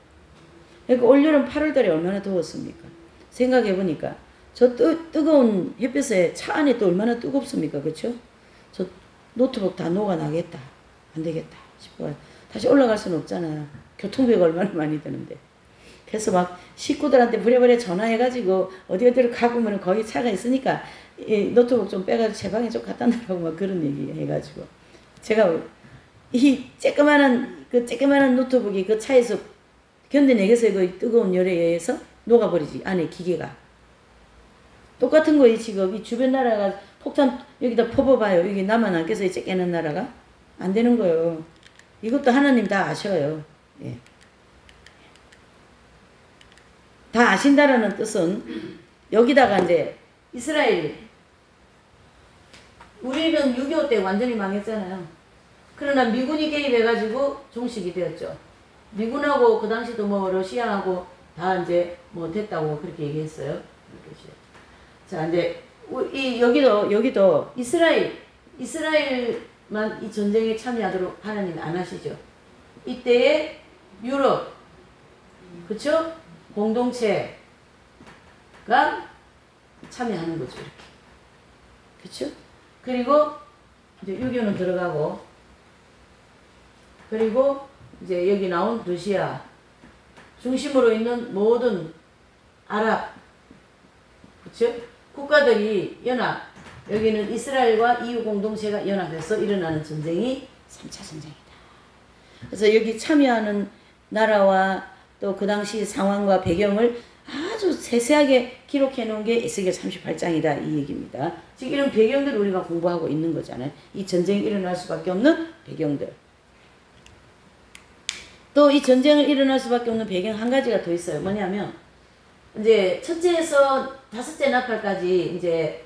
그러니까 올여름 8월달에 얼마나 더웠습니까? 생각해보니까 저 뜨거운 햇볕에 차 안에 또 얼마나 뜨겁습니까? 그쵸? 저 노트북 다 녹아나겠다. 안 되겠다 싶어요. 다시 올라갈 수는 없잖아요. 교통비가 얼마나 많이 드는데. 그래서 막 식구들한테 부랴부랴 전화해가지고 어디를 가보면 거기 차가 있으니까 이 노트북 좀 빼가지고 제 방에 좀 갖다 놓으라고 막 그런 얘기 해가지고 제가 이 쬐끄만한 노트북이 그 차에서 견뎌내겠어요. 그 뜨거운 열에 의해서 녹아버리지. 안에 기계가. 똑같은 거예요. 지금 이 주변 나라가 폭탄 여기다 퍼봐봐요. 여기 나만 안 껴서 쬐끼는 나라가 안 되는 거예요. 이것도 하나님 다 아셔요. 예. 다 아신다라는 뜻은 여기다가 이제 이스라엘, 우리는 6.25 때 완전히 망했잖아요. 그러나 미군이 개입해가지고 종식이 되었죠. 미군하고 그 당시도 뭐 러시아하고 다 이제 뭐 됐다고 그렇게 얘기했어요. 자, 이제 여기도 이스라엘만 이 전쟁에 참여하도록 하나님 안 하시죠. 이때에 유럽, 그쵸? 공동체가 참여하는 거죠. 이렇게. 그쵸? 그리고 이제 6.25는 들어가고, 그리고 이제 여기 나온 러시아 중심으로 있는 모든 아랍, 그쵸? 국가들이 연합, 여기는 이스라엘과 EU 공동체가 연합해서 일어나는 전쟁이 3차 전쟁이다. 그래서 여기 참여하는 나라와 또 그 당시 상황과 배경을 아주 세세하게 기록해 놓은 게 에스겔 38장이다 이 얘기입니다. 지금 이런 배경들을 우리가 공부하고 있는 거잖아요. 이 전쟁이 일어날 수밖에 없는 배경들. 또 이 전쟁을 일어날 수밖에 없는 배경 한 가지가 더 있어요. 뭐냐면 이제 첫째에서 다섯째 나팔까지 이제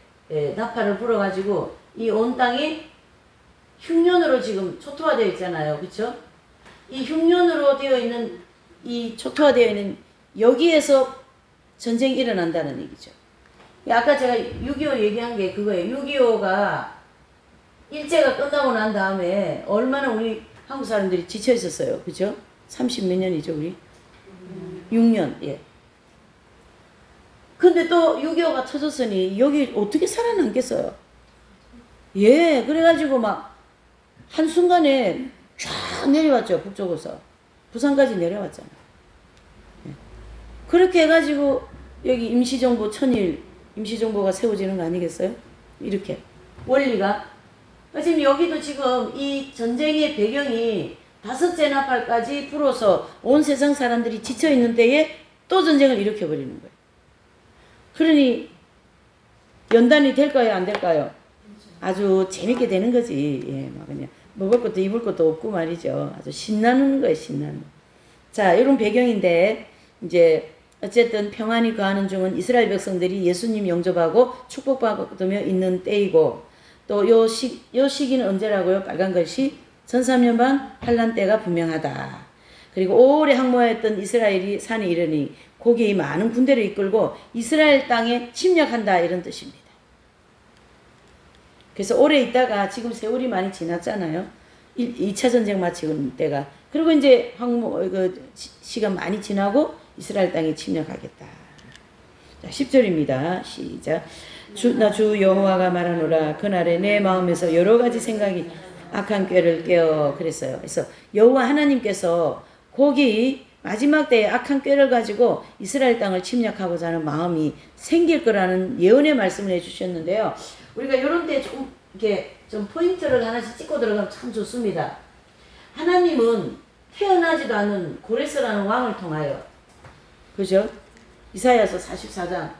나팔을 불어가지고 이 온 땅이 흉년으로 지금 초토화되어 있잖아요. 그쵸? 이 흉년으로 되어 있는 이 초토화되어 있는 여기에서 전쟁이 일어난다는 얘기죠. 아까 제가 6.25 얘기한 게 그거예요. 6.25가 일제가 끝나고 난 다음에 얼마나 우리 한국 사람들이 지쳐 있었어요. 그죠? 30 몇 년이죠, 우리? 6년, 예. 근데 또 6.25가 터졌으니 여기 어떻게 살아남겠어요? 예, 그래가지고 막 한순간에 쫙 내려왔죠, 북쪽에서. 부산까지 내려왔잖아. 예. 그렇게 해가지고 여기 임시정부 천일, 임시정부가 세워지는 거 아니겠어요? 이렇게. 원리가. 지금 여기도 지금 이 전쟁의 배경이 다섯째 나팔까지 불어서 온 세상 사람들이 지쳐있는 때에 또 전쟁을 일으켜버리는 거예요. 그러니 연단이 될까요? 안 될까요? 아주 재밌게 되는 거지. 예, 막 그냥 먹을 것도 입을 것도 없고 말이죠. 아주 신나는 거예요, 신나는. 자, 이런 배경인데 이제 어쨌든 평안히 거하는 중은 이스라엘 백성들이 예수님 영접하고 축복받으며 있는 때이고 또 요 시기는 언제라고요? 빨간 글씨 전 3년 반 환란 때가 분명하다. 그리고 오래 항모하였던 이스라엘이 산에 이르니 거기에 많은 군대를 이끌고 이스라엘 땅에 침략한다 이런 뜻입니다. 그래서 오래 있다가 지금 세월이 많이 지났잖아요. 2차 전쟁 마치는 때가. 그리고 이제 시간 많이 지나고 이스라엘 땅에 침략하겠다. 자, 10절입니다. 시작. 주 여호와가 말하노라. 그날에 내 마음에서 여러 가지 생각이 악한 꾀를 깨어 그랬어요. 그래서 여호와 하나님께서 거기 마지막 때에 악한 꾀를 가지고 이스라엘 땅을 침략하고자 하는 마음이 생길 거라는 예언의 말씀을 해주셨는데요. 우리가 이런 데 좀 이렇게 좀 포인트를 하나씩 찍고 들어가면 참 좋습니다. 하나님은 태어나지도 않은 고레스라는 왕을 통하여, 그죠? 이사야서 44장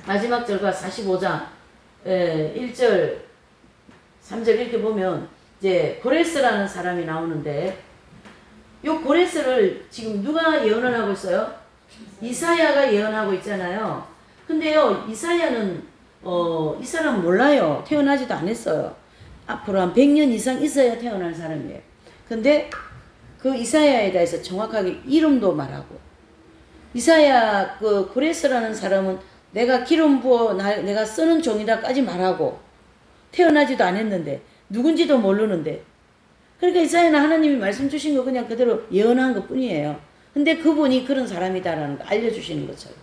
마지막 절과 45장 1절 3절 이렇게 보면 이제 고레스라는 사람이 나오는데 요 고레스를 지금 누가 예언을 하고 있어요? 이사야가 예언하고 있잖아요. 근데요, 이사야는 이 사람 몰라요. 태어나지도 않았어요. 앞으로 한 100년 이상 있어야 태어날 사람이에요. 근데 그 이사야에 대해서 정확하게 이름도 말하고, 이사야 그 구레스라는 사람은 내가 기름 부어 내가 쓰는 종이다까지 말하고, 태어나지도 않았는데 누군지도 모르는데, 그러니까 이사야는 하나님이 말씀 주신 거 그냥 그대로 예언한 것 뿐이에요. 근데 그분이 그런 사람이다라는 거 알려주시는 것처럼.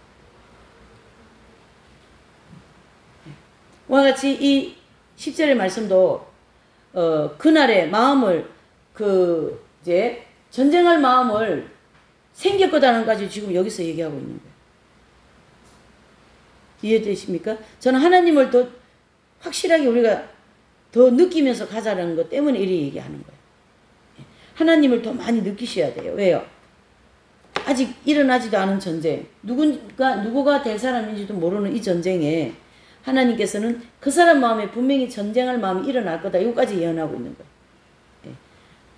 와 같이 이 10절의 말씀도 그날의 마음을 이제 전쟁할 마음을 생길 거다는 까지 지금 여기서 얘기하고 있는 거예요. 이해되십니까? 저는 하나님을 더 확실하게 우리가 더 느끼면서 가자라는 것 때문에 이렇게 얘기하는 거예요. 하나님을 더 많이 느끼셔야 돼요. 왜요? 아직 일어나지도 않은 전쟁, 누구가 될 사람인지도 모르는 이 전쟁에 하나님께서는 그 사람 마음에 분명히 전쟁할 마음이 일어날 거다. 이거까지 예언하고 있는 거예요.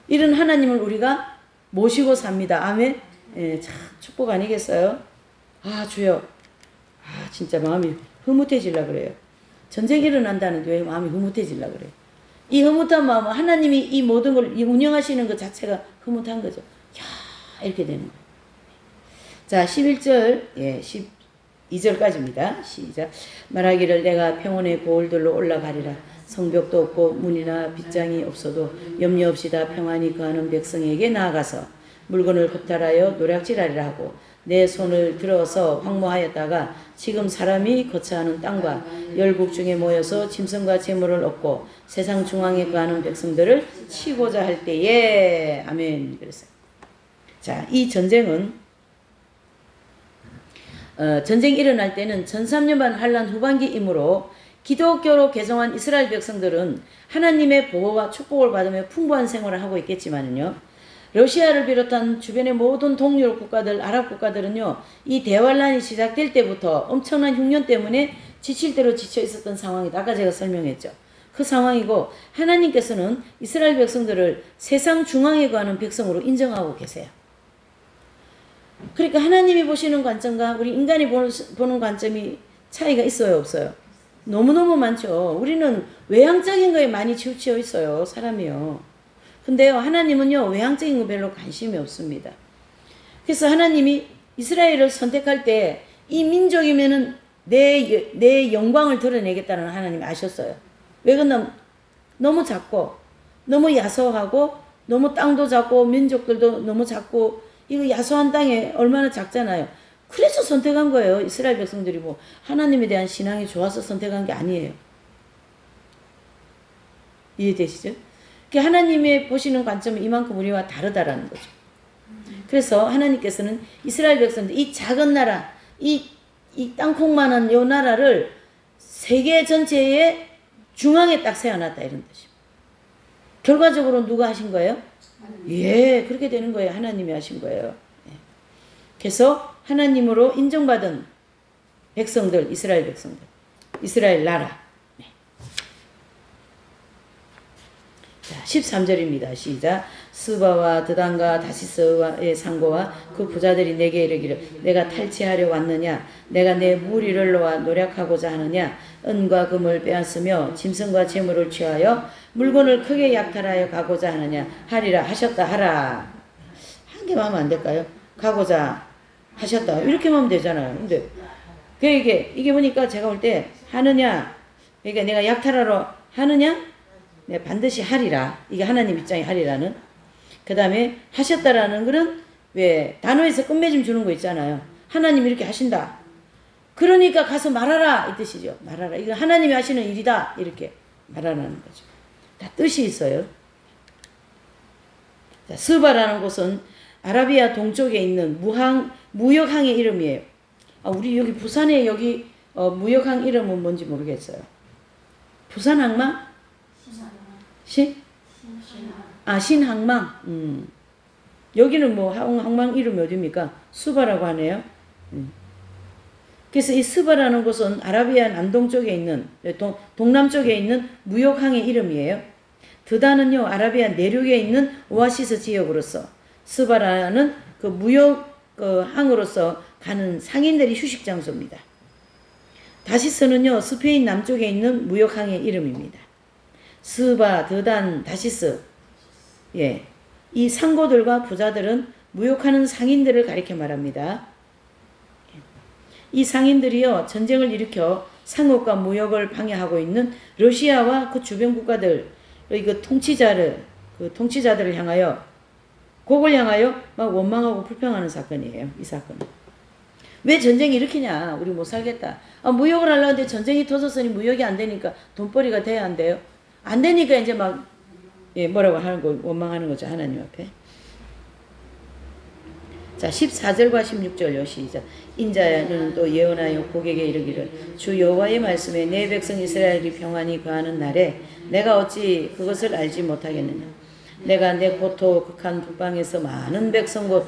이런 하나님을 우리가 모시고 삽니다. 아멘. 참 축복 아니겠어요? 아 주여, 진짜 마음이 흐뭇해지려 그래요. 전쟁이 일어난다는데 왜 마음이 흐뭇해지려 그래요? 이 흐뭇한 마음은 하나님이 이 모든 걸 운영하시는 것 자체가 흐뭇한 거죠. 이렇게 되는 거예요. 자, 11절, 12절까지입니다. 시작. 말하기를 내가 평온의 고을들로 올라가리라. 성벽도 없고 문이나 빗장이 없어도 염려 없이 다 평안히 거하는 백성에게 나아가서 물건을 겁탈하여 노략질하리라 하고, 내 손을 들어서 황무하였다가 지금 사람이 거처하는 땅과 열국 중에 모여서 짐승과 재물을 얻고 세상 중앙에 거하는 백성들을 치고자 할 때에. 아멘. 그랬어요. 자, 이 전쟁은 전쟁이 일어날 때는 전3년반 환란 후반기이므로 기독교로 개종한 이스라엘 백성들은 하나님의 보호와 축복을 받으며 풍부한 생활을 하고 있겠지만요, 러시아를 비롯한 주변의 모든 동유럽 국가들, 아랍 국가들은요, 이 대환란이 시작될 때부터 엄청난 흉년 때문에 지칠 대로 지쳐 있었던 상황이다. 아까 제가 설명했죠. 그 상황이고, 하나님께서는 이스라엘 백성들을 세상 중앙에 거하는 백성으로 인정하고 계세요. 그러니까 하나님이 보시는 관점과 우리 인간이 보는 관점이 차이가 있어요, 없어요? 너무너무 많죠. 우리는 외향적인 거에 많이 치우쳐 있어요, 사람이요. 근데요, 하나님은요, 외향적인 거 별로 관심이 없습니다. 그래서 하나님이 이스라엘을 선택할 때 이 민족이면은 내 영광을 드러내겠다는 하나님이 아셨어요. 왜 그러나 너무 작고, 너무 야소하고, 너무 땅도 작고, 민족들도 너무 작고, 이거 야소한 땅에 얼마나 작잖아요. 그래서 선택한 거예요. 이스라엘 백성들이 뭐 하나님에 대한 신앙이 좋아서 선택한 게 아니에요. 이해되시죠? 하나님의 보시는 관점은 이만큼 우리와 다르다라는 거죠. 그래서 하나님께서는 이스라엘 백성들, 이 작은 나라, 이 땅콩만한 요 나라를 세계 전체의 중앙에 딱 세워놨다, 이런 뜻입니다. 결과적으로 누가 하신 거예요? 예, 그렇게 되는 거예요. 하나님이 하신 거예요. 그래서 하나님으로 인정받은 백성들, 이스라엘 백성들, 이스라엘 나라. 자, 13절입니다. 시작. 스바와 드단과 다시스의 상고와 그 부자들이 내게 이르기를 내가 탈취하려 왔느냐, 내가 내 무리를 놓아 노략하고자 하느냐, 은과 금을 빼앗으며 짐승과 재물을 취하여 물건을 크게 약탈하여 가고자 하느냐 하리라. 하셨다 하라. 한 개만 하면 안 될까요? 가고자 하셨다, 이렇게만 하면 되잖아요. 근데 이게 보니까 제가 볼 때 하느냐, 그러니까 내가 약탈하러 하느냐, 네, 반드시 하리라. 이게 하나님 입장에 하리라는. 그 다음에 하셨다라는 거는 왜 단어에서 끝맺음 주는 거 있잖아요. 하나님이 이렇게 하신다. 그러니까 가서 말하라, 이 뜻이죠. 말하라. 이거 하나님이 하시는 일이다. 이렇게 말하라는 거죠. 다 뜻이 있어요. 자, 스바라는 곳은 아라비아 동쪽에 있는 무역항의 이름이에요. 우리 여기 부산에 여기 무역항 이름은 뭔지 모르겠어요. 부산항만? 신항망. 여기는 뭐 항망 이름이 어디입니까? 스바라고 하네요. 그래서 이 스바라는 곳은 아라비아 남동쪽에 있는, 동남쪽에 있는 무역항의 이름이에요. 드다는요, 아라비아 내륙에 있는 오아시스 지역으로서, 스바라는 그 무역항으로서 가는 상인들이 휴식 장소입니다. 다시스는요, 스페인 남쪽에 있는 무역항의 이름입니다. 스바, 드단, 다시스. 예. 이 상고들과 부자들은 무욕하는 상인들을 가리켜 말합니다. 이 상인들이요, 전쟁을 일으켜 상업과 무역을 방해하고 있는 러시아와 그 주변 국가들, 그 통치자들을 향하여, 그걸 향하여 막 원망하고 불평하는 사건이에요. 이 사건은. 왜 전쟁이 일으키냐? 우리 못 살겠다. 무역을 하려는데 전쟁이 터졌으니 무역이 안 되니까 돈벌이가 돼야 안 돼요. 안 되니까 이제 막 뭐라고 하는 거, 원망하는 거죠. 하나님 앞에. 자, 14절과 16절요. 시작. 인자야, 너는 또 예언하여 고객에 이르기를 주 여호와의 말씀에 내 백성 이스라엘이 평안히 거하는 날에 내가 어찌 그것을 알지 못하겠느냐. 내가 내 고토 극한 북방에서 많은 백성 곧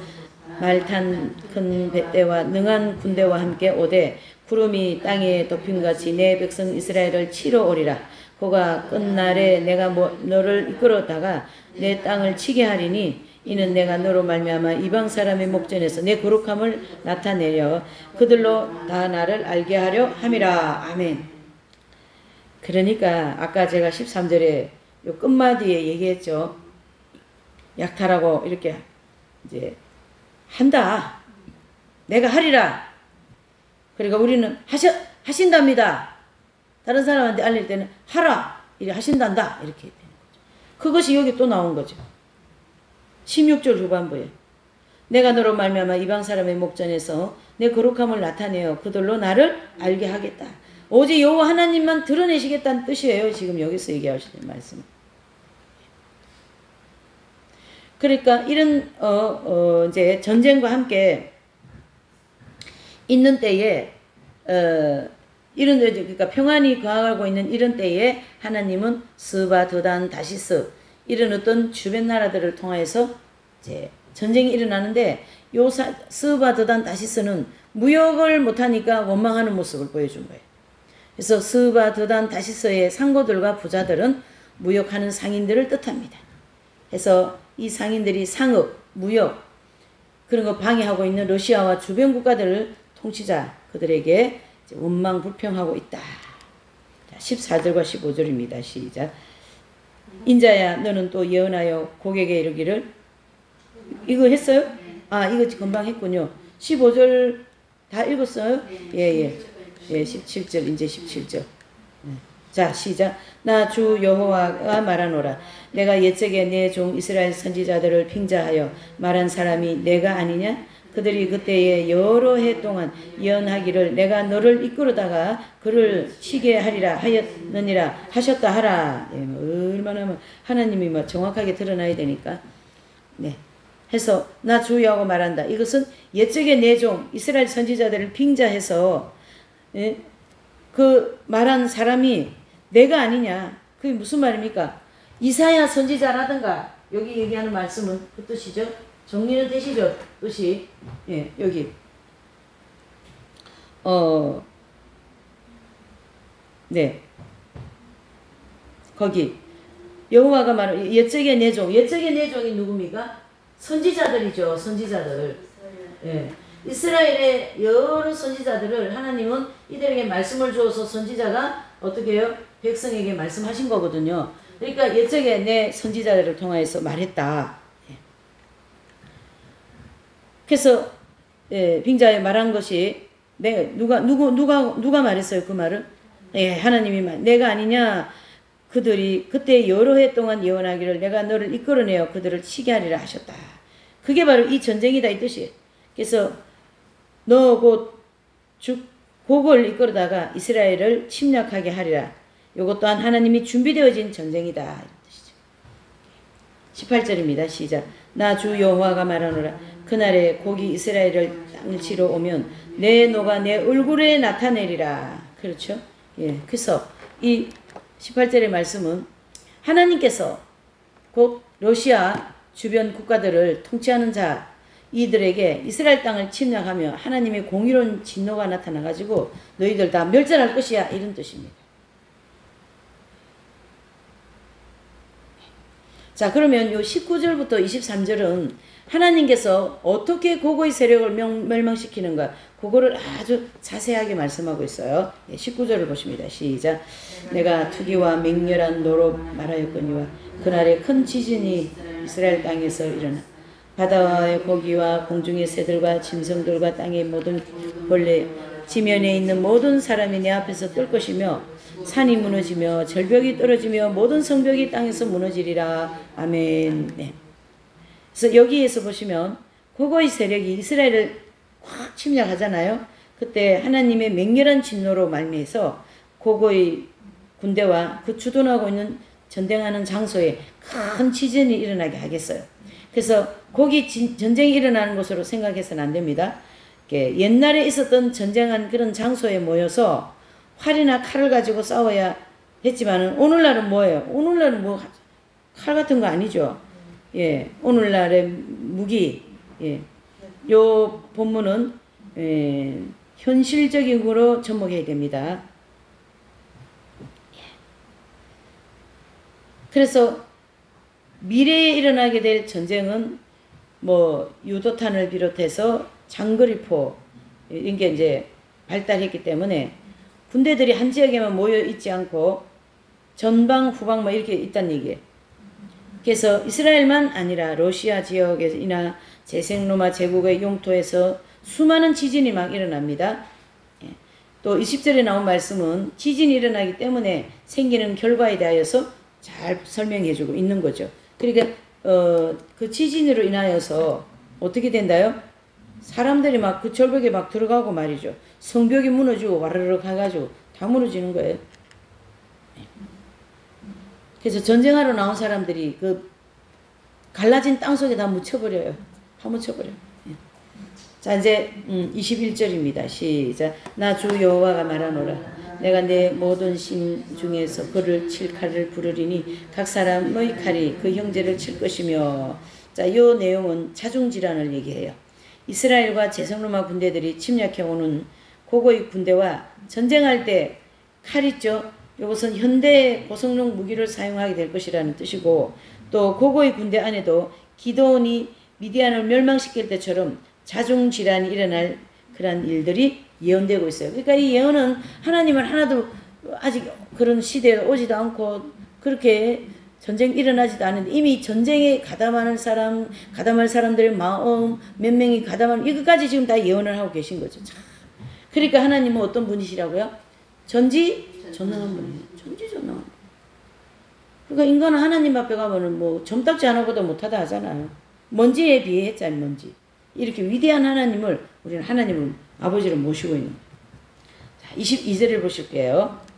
말탄 큰 배대와 능한 군대와 함께 오되 구름이 땅에 덮임같이 내 백성 이스라엘을 치러 오리라. 그가 끝날에 내가 너를 이끌었다가 내 땅을 치게 하리니 이는 내가 너로 말미암아 이방 사람의 목전에서 내 거룩함을 나타내려 그들로 다 나를 알게 하려 함이라. 아멘. 그러니까 아까 제가 13절에 요 끝마디에 얘기했죠. 약탈하고 이렇게 이제 한다. 내가 하리라. 그러니까 우리는 하신답니다. 다른 사람한테 알릴 때는 하라. 이래 하신단다. 이렇게 되는 거죠. 그것이 여기 또 나온 거죠. 16절 후반부에 내가 너로 말미암아 이방 사람의 목전에서 내 거룩함을 나타내어 그들로 나를 알게 하겠다. 오직 여호와 하나님만 드러내시겠다는 뜻이에요. 지금 여기서 얘기하시는 말씀. 그러니까 이런 이제 전쟁과 함께 있는 때에 이런 그러니까 평안이 거하고 있는 이런 때에 하나님은 스바 드단 다시스 이런 어떤 주변 나라들을 통해서 이제 전쟁이 일어나는데 요 스바 드단 다시스는 무역을 못하니까 원망하는 모습을 보여준 거예요. 그래서 스바 드단 다시스의 상고들과 부자들은 무역하는 상인들을 뜻합니다. 그래서 이 상인들이 상업, 무역 그런 거 방해하고 있는 러시아와 주변 국가들을 통치자 그들에게 원망 불평하고 있다. 14절과 15절입니다. 시작. 인자야 너는 또 예언하여 고객에 이르기를 이거 했어요? 이거 금방 했군요. 15절 다 읽었어요? 예, 17절 이제 17절. 자, 시작. 나 주 여호와가 말하노라. 내가 옛적에 내 종 이스라엘 선지자들을 빙자하여 말한 사람이 내가 아니냐? 그들이 그때에 여러 해 동안 예언하기를 내가 너를 이끌어다가 그를 치게 하리라 하였느니라 하셨다 하라. 얼마나 하나님이 정확하게 드러나야 되니까. 네. 해서 나 주여하고 말한다. 이것은 옛적에 내 종 이스라엘 선지자들을 빙자해서 그 말한 사람이 내가 아니냐. 그게 무슨 말입니까? 이사야 선지자라든가 여기 얘기하는 말씀은 그 뜻이죠. 정리는 되시죠? 뜻이. 예, 여기. 네. 거기. 여호와가 말하는 옛적의 내 종. 옛적의 내 종이 누굽니까? 선지자들이죠. 선지자들. 예. 이스라엘의 여러 선지자들을 하나님은 이들에게 말씀을 주어서 선지자가 어떻게 해요? 백성에게 말씀하신 거거든요. 그러니까 옛적에 내 선지자들을 통해서 말했다. 그래서 빙자에 말한 것이 누가 말했어요? 그 말을? 하나님이 내가 아니냐? 그들이 그때 여러 해 동안 예언하기를 내가 너를 이끌어내어 그들을 치게 하리라 하셨다. 그게 바로 이 전쟁이다 이 뜻이에요. 그래서 너 곧 곡을 이끌어다가 이스라엘을 침략하게 하리라. 이것 또한 하나님이 준비되어진 전쟁이다. 이런 뜻이죠. 18절입니다. 시작. 나 주 여호와가 말하노라. 그날에 곡이 이스라엘을 땅을 치러 오면 내 노가 내 얼굴에 나타내리라. 그렇죠? 예. 그래서 이 18절의 말씀은 하나님께서 곧 러시아 주변 국가들을 통치하는 자 이들에게 이스라엘 땅을 침략하며 하나님의 공의로운 진노가 나타나가지고 너희들 다 멸절할 것이야 이런 뜻입니다. 자 그러면 요 19절부터 23절은 하나님께서 어떻게 고고의 세력을 멸망시키는가 그거를 아주 자세하게 말씀하고 있어요. 19절을 보십니다. 시작. 내가 투기와 맹렬한 노로 말하였거니와 그날에 큰 지진이 이스라엘 땅에서 일어나 바다의 고기와 공중의 새들과 짐승들과 땅의 모든 벌레 지면에 있는 모든 사람이 내 앞에서 뜰 것이며 산이 무너지며 절벽이 떨어지며 모든 성벽이 땅에서 무너지리라. 아멘. 네. 그래서 여기에서 보시면 고고의 세력이 이스라엘을 확 침략하잖아요. 그때 하나님의 맹렬한 진노로 말미해서 고고의 군대와 그 주둔하고 있는 전쟁하는 장소에 큰 지진이 일어나게 하겠어요. 그래서 거기 전쟁이 일어나는 곳으로 생각해서는 안 됩니다. 옛날에 있었던 전쟁한 그런 장소에 모여서 활이나 칼을 가지고 싸워야 했지만은 오늘날은 뭐예요? 오늘날은 뭐 칼 같은 거 아니죠. 예, 오늘날의 무기. 예, 요 본문은 현실적인 거로 접목해야 됩니다. 그래서 미래에 일어나게 될 전쟁은 뭐 유도탄을 비롯해서 장거리포 이런 게 이제 발달했기 때문에 군대들이 한 지역에만 모여 있지 않고 전방 후방 뭐 이렇게 있다는 얘기예요. 그래서 이스라엘만 아니라 러시아 지역이나 재생로마 제국의 영토에서 수많은 지진이 막 일어납니다. 또 20절에 나온 말씀은 지진이 일어나기 때문에 생기는 결과에 대하여서 잘 설명해주고 있는 거죠. 그러니까 그 지진으로 인하여서 어떻게 된다요? 사람들이 막 그 절벽에 막 들어가고 말이죠. 성벽이 무너지고 와르르 가가지고 다 무너지는 거예요. 그래서 전쟁하러 나온 사람들이 그 갈라진 땅 속에 다 묻혀버려요. 다 묻혀버려요. 자 이제 21절입니다. 시작. 나 주 여호와가 말하노라. 내가 내 모든 신 중에서 그를 칠 칼을 부르리니 각 사람의 칼이 그 형제를 칠 것이며. 자, 이 내용은 자중질환을 얘기해요. 이스라엘과 제성로마 군대들이 침략해오는 고고의 군대와 전쟁할 때 칼 있죠. 이것은 현대 고성능 무기를 사용하게 될 것이라는 뜻이고 또 고고의 군대 안에도 기드온이 미디안을 멸망시킬 때처럼 자중질환이 일어날 그런 일들이 예언되고 있어요. 그러니까 이 예언은 하나님은 하나도 아직 그런 시대에 오지도 않고 그렇게 전쟁 일어나지도 않은데 이미 전쟁에 가담할 사람들의 마음 몇 명이 가담하는 이것까지 지금 다 예언을 하고 계신 거죠. 참. 그러니까 하나님은 어떤 분이시라고요? 전지전능한 분이에요. 전지전능한 분. 그러니까 인간은 하나님 앞에 가면은 뭐 점딱지 하나보다 못하다 하잖아요. 먼지에 비해 했잖아요. 먼지. 이렇게 위대한 하나님을 우리는 하나님을 아버지를 모시고 있는 거예요. 자, 22절을 보실게요.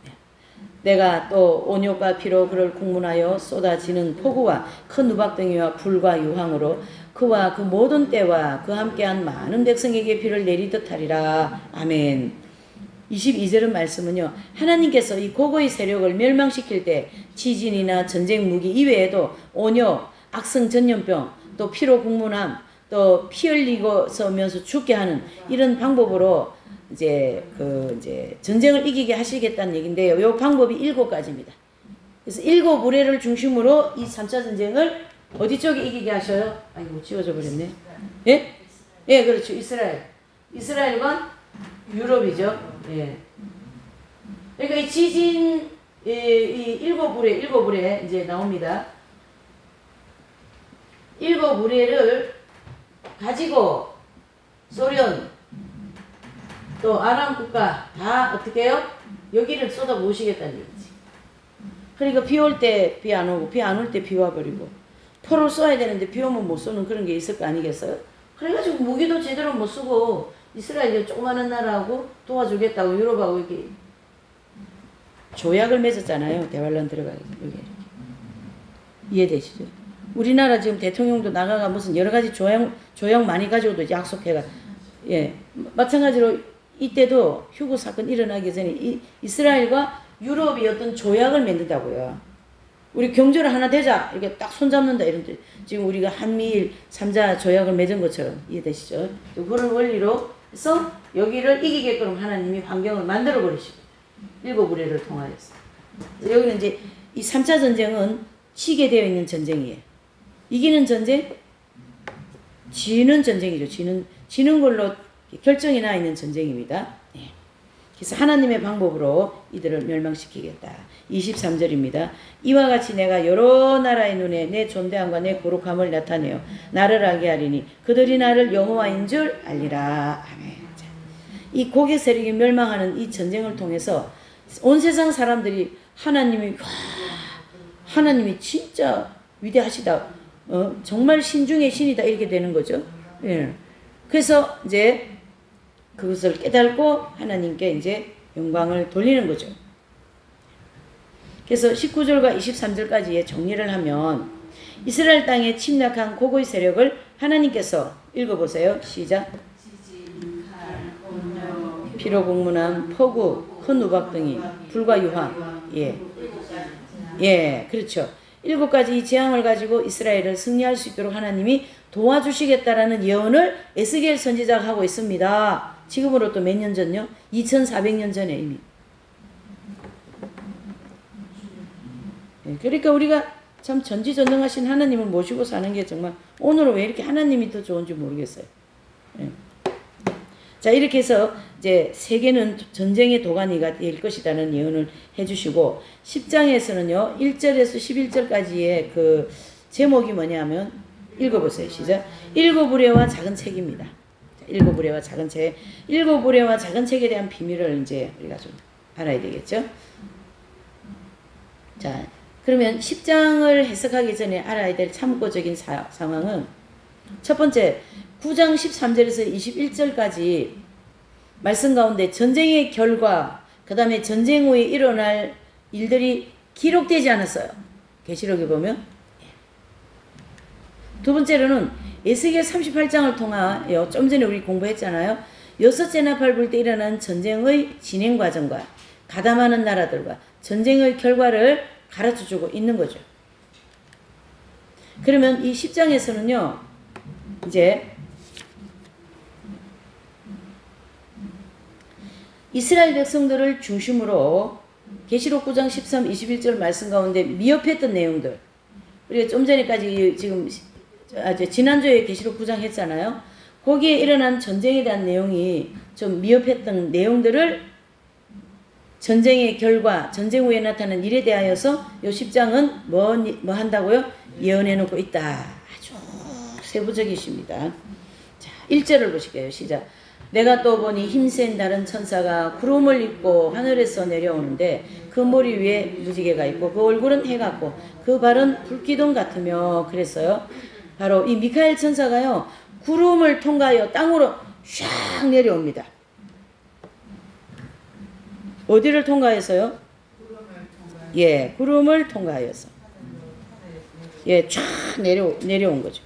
내가 또 온욕과 피로 그를 국문하여 쏟아지는 폭우와 큰 누박덩이와 불과 유황으로 그와 그 모든 때와 그 함께한 많은 백성에게 비를 내리듯 하리라. 아멘. 22절의 말씀은요. 하나님께서 이 고고의 세력을 멸망시킬 때 지진이나 전쟁 무기 이외에도 온욕, 악성 전염병, 또 피로 국문함, 또 피 흘리고서면서 죽게 하는 이런 방법으로 이제 전쟁을 이기게 하시겠다는 얘기인데요. 이 방법이 7가지입니다. 그래서 7우레를 중심으로 이 3차 전쟁을 어디 쪽에 이기게 하셔요? 아이고 지워져 버렸네. 예? 예, 그렇죠. 이스라엘과 유럽이죠. 예. 그러니까 이 지진 이 7우레 이제 나옵니다. 7우레를 가지고 소련 또 아람 국가 다 어떻게 해요? 여기를 쏟아 부으시겠다는 얘기지. 그러니까 비 올 때 비 안 오고 비 안 올 때 비 와버리고 포를 쏘아야 되는데 비 오면 못 쏘는 그런 게 있을 거 아니겠어요? 그래가지고 무기도 제대로 못 쓰고 이스라엘이 조그마한 나라하고 도와주겠다고 유럽하고 이렇게 조약을 맺었잖아요. 대환란 들어가게 여기 이해되시죠? 우리나라 지금 대통령도 나가가 무슨 여러 가지 조약 많이 가지고도 약속해가 예 마찬가지로 이때도 휴거 사건 일어나기 전에 이스라엘과 유럽이 어떤 조약을 맺는다고요. 우리 경제를 하나 되자 이렇게 딱 손잡는다 이런 뜻. 지금 우리가 한미일 3자 조약을 맺은 것처럼 이해되시죠? 그런 원리로 해서 여기를 이기게끔 하나님이 환경을 만들어 버리시고 7우레를 통하여서 여기는 이제 이 3차 전쟁은 치게 되어 있는 전쟁이에요. 이기는 전쟁 지는 전쟁이죠. 지는 걸로 결정이 나 있는 전쟁입니다. 예. 그래서 하나님의 방법으로 이들을 멸망시키겠다. 23절입니다. 이와 같이 내가 여러 나라의 눈에 내 존대함과 내 거룩함을 나타내어 나를 알게 하리니 그들이 나를 여호와인 줄 알리라. 아멘. 자, 이 고개 세력이 멸망하는 이 전쟁을 통해서 온 세상 사람들이 하나님이 진짜 위대하시다. 정말 신중의 신이다. 이렇게 되는 거죠. 예. 그래서 이제 그것을 깨닫고 하나님께 이제 영광을 돌리는 거죠. 그래서 19절과 23절까지의 정리를 하면 이스라엘 땅에 침략한 고고의 세력을 하나님께서 읽어보세요. 시작. 피로 공문함, 폭우, 큰 우박 등이 불과 유황. 예, 그렇죠. 7가지 이 재앙을 가지고 이스라엘을 승리할 수 있도록 하나님이 도와주시겠다라는 예언을 에스겔 선지자가 하고 있습니다. 지금으로부터 몇 년 전요? 2400년 전에 이미. 그러니까 우리가 참 전지전능하신 하나님을 모시고 사는 게 정말 오늘은 왜 이렇게 하나님이 더 좋은지 모르겠어요. 자, 이렇게 해서 이제 세계는 전쟁의 도가니가 될 것이라는 예언을 해주시고 10장에서는요 1절에서 11절까지의 그 제목이 뭐냐면 읽어보세요. 시작. 일곱 우레와 작은 책입니다. 일곱 우레와 작은 책. 일곱 우레와 작은 책에 대한 비밀을 이제 우리가 좀 알아야 되겠죠. 자, 그러면 10장을 해석하기 전에 알아야 될 참고적인 상황은 첫 번째 9장 13절에서 21절까지 말씀 가운데 전쟁의 결과 그 다음에 전쟁 후에 일어날 일들이 기록되지 않았어요. 계시록에 보면. 두 번째로는 에스겔 38장을 통하여 좀 전에 우리 공부했잖아요. 여섯 제나팔 불 때 일어난 전쟁의 진행 과정과 가담하는 나라들과 전쟁의 결과를 가르쳐주고 있는 거죠. 그러면 이 10장에서는요. 이제 이스라엘 백성들을 중심으로 계시록 9장 13, 21절 말씀 가운데 미흡했던 내용들 우리가 좀 전에까지 지금 지난주에 계시록 9장 했잖아요. 거기에 일어난 전쟁에 대한 내용이 좀 미흡했던 내용들을 전쟁의 결과, 전쟁 후에 나타난 일에 대하여서 요 10장은 뭐 한다고요? 예언해 놓고 있다. 아주 세부적이십니다. 자, 1절을 보실게요. 시작. 내가 또 보니 힘센 다른 천사가 구름을 입고 하늘에서 내려오는데 그 머리 위에 무지개가 있고 그 얼굴은 해 같고 그 발은 불기둥 같으며 그랬어요. 바로 이 미카엘 천사가요. 구름을 통과하여 땅으로 샥 내려옵니다. 어디를 통과해서요? 예, 구름을 통과하여서. 예, 쫙 내려온 거죠.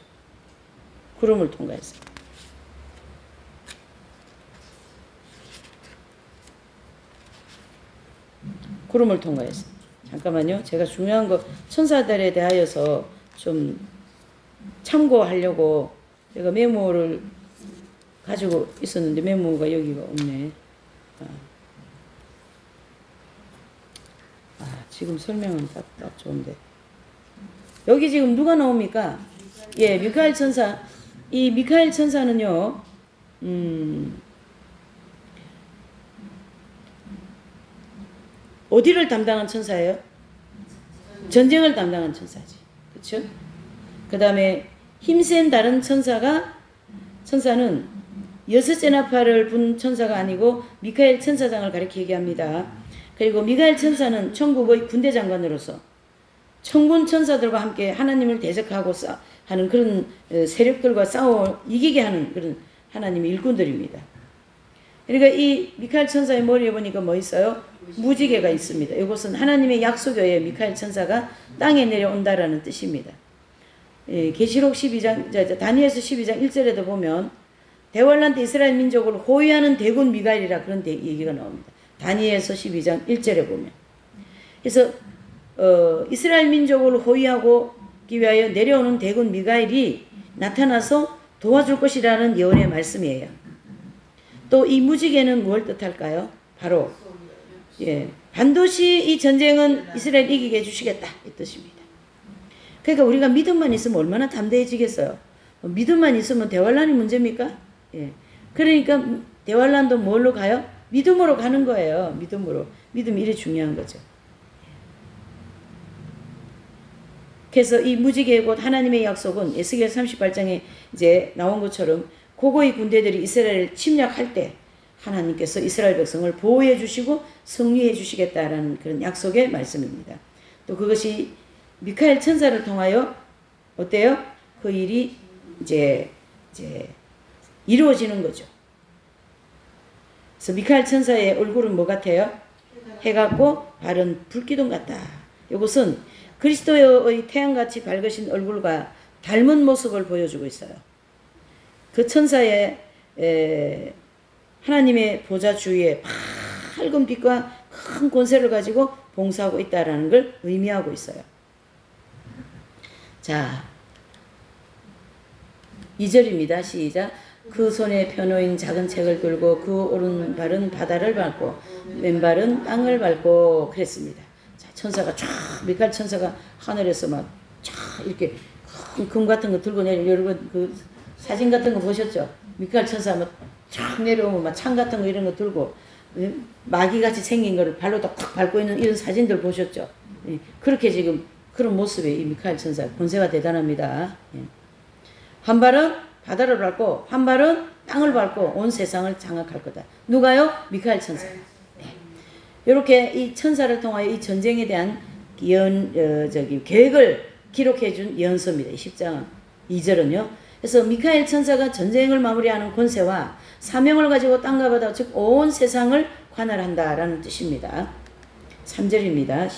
구름을 통과해서. 구름을 통과해서. 잠깐만요. 제가 중요한 거 천사들에 대하여서 좀 참고하려고 제가 메모를 가지고 있었는데 메모가 여기가 없네. 지금 설명은 딱 좋은데. 여기 지금 누가 나옵니까? 예, 미카엘 천사. 이 미카엘 천사는요, 어디를 담당한 천사예요? 전쟁을 담당한 천사지. 그쵸? 그 다음에 힘센 다른 천사는 여섯 제나팔을 분 천사가 아니고 미카엘 천사장을 가리켜 얘기합니다. 그리고 미카엘 천사는 천국의 군대 장관으로서 천군 천사들과 함께 하나님을 대적하고 하는 그런 세력들과 싸워 이기게 하는 그런 하나님의 일꾼들입니다. 그러니까 이 미카엘 천사의 머리에 보니까 뭐 있어요? 무지개가 있습니다. 이것은 하나님의 약속에 미카엘 천사가 땅에 내려온다라는 뜻입니다. 계시록 12장, 다니엘서 12장 1절에도 보면 대환란 때 이스라엘 민족을 호위하는 대군 미가엘이라 그런 얘기가 나옵니다. 다니엘서 12장 1절에 보면. 그래서 이스라엘 민족을 호위하기 위하여 내려오는 대군 미가엘이 나타나서 도와줄 것이라는 예언의 말씀이에요. 또 이 무지개는 무엇을 뜻할까요? 바로 반드시 이 전쟁은 이스라엘 이기게 해주시겠다 이 뜻입니다. 그러니까 우리가 믿음만 있으면 얼마나 담대해지겠어요. 믿음만 있으면 대환란이 문제입니까? 예. 그러니까 대환란도 뭘로 가요? 믿음으로 가는 거예요. 믿음으로. 믿음이 이래 중요한 거죠. 그래서 이 무지개 곧 하나님의 약속은 에스겔 38장에 이제 나온 것처럼 고고의 군대들이 이스라엘을 침략할 때 하나님께서 이스라엘 백성을 보호해 주시고 승리해 주시겠다라는 그런 약속의 말씀입니다. 또 그것이 미카엘 천사를 통하여 어때요? 그 일이 이제 이루어지는 거죠. 그래서 미카엘 천사의 얼굴은 뭐 같아요? 해 같고 발은 불기둥 같다. 이것은 그리스도의 태양같이 밝으신 얼굴과 닮은 모습을 보여주고 있어요. 그 천사의 하나님의 보좌 주위에 밝은 빛과 큰 권세를 가지고 봉사하고 있다는 걸 의미하고 있어요. 자, 2절입니다. 시작. 그 손에 펴놓인 작은 책을 들고 그 오른발은 바다를 밟고 왼발은 땅을 밟고 그랬습니다. 자, 천사가 쫙 미카엘 천사가 하늘에서 막 쫙 이렇게 큰 금 같은 거 들고 내려. 여러분 그 사진 같은 거 보셨죠? 미카엘 천사 막 쫙 내려오면 막 창 같은 거 이런 거 들고 마귀같이 생긴 거를 발로 딱 밟고 있는 이런 사진들 보셨죠? 예, 그렇게 지금 그런 모습에 이 미카엘 천사 권세가 대단합니다. 예. 한 발은 바다를 밟고 한 발은 땅을 밟고 온 세상을 장악할 거다. 누가요? 미카엘 천사. 네. 이렇게 이 천사를 통하여 이 전쟁에 대한 계획을 기록해 준 예언서입니다. 10장 2절은요. 그래서 미카엘 천사가 전쟁을 마무리하는 권세와 사명을 가지고 땅과 바다 즉 온 세상을 관할한다라는 뜻입니다. 3절입니다.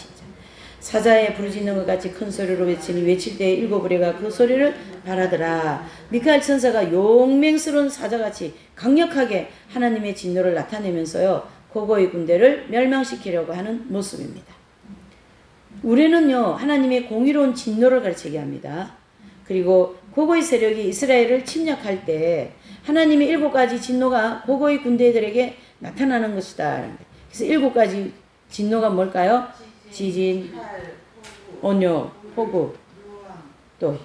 사자의 부르짖는 것 같이 큰 소리로 외치니 외칠 때 일곱 의뢰가 그 소리를 바라더라. 미카엘 천사가 용맹스러운 사자같이 강력하게 하나님의 진노를 나타내면서요. 고고의 군대를 멸망시키려고 하는 모습입니다. 우리는요. 하나님의 공의로운 진노를 가르치게 합니다. 그리고 고고의 세력이 이스라엘을 침략할 때 하나님의 7가지 진노가 고고의 군대들에게 나타나는 것이다. 그래서 7가지 진노가 뭘까요? 지진, 온요, 폭우, 또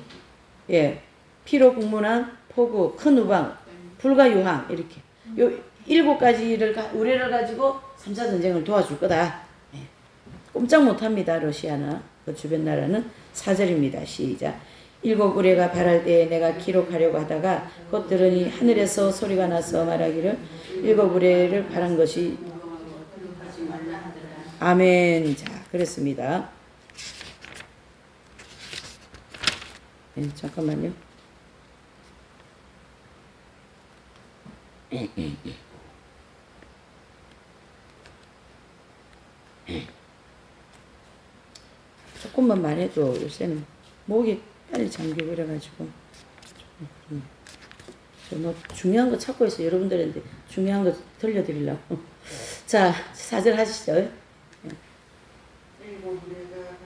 피로 국문한 폭우, 큰 우방, 불과 유황 이렇게 요 7가지를 우리를 가지고 3차 전쟁을 도와줄 거다. 꼼짝 못합니다. 러시아나 그 주변 나라는. 4절입니다. 시작. 7 의뢰가 발할 때에 내가 기록하려고 하다가 곧 들으니 하늘에서 소리가 나서 말하기를 7 의뢰를 발한 것이 아멘. 자, 그랬습니다. 네, 잠깐만요. 조금만 말해도 요새는 목이 빨리 잠기고 그래가지고 뭐 중요한 거 찾고 있어요. 여러분들한테 중요한 거 들려드리려고. 자, 4절 하시죠.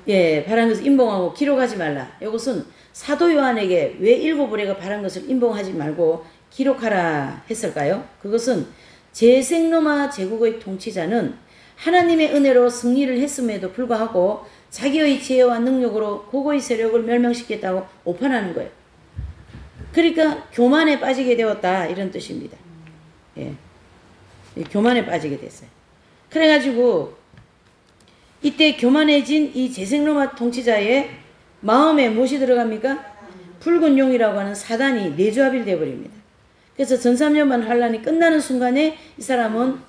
예, 바란 것을 인봉하고 기록하지 말라. 이것은 사도 요한에게 왜 7 의뢰가 바란 것을 인봉하지 말고 기록하라 했을까요? 그것은 제생로마 제국의 통치자는 하나님의 은혜로 승리를 했음에도 불구하고 자기의 지혜와 능력으로 고고의 세력을 멸망시켰다고 오판하는 거예요. 그러니까 교만에 빠지게 되었다 이런 뜻입니다. 예, 교만에 빠지게 됐어요. 그래가지고 이때 교만해진 이 제생로마 통치자의 마음에 무엇이 들어갑니까? 붉은 용이라고 하는 사단이 내주합일 되어버립니다. 그래서 전삼년만 환란이 끝나는 순간에 이 사람은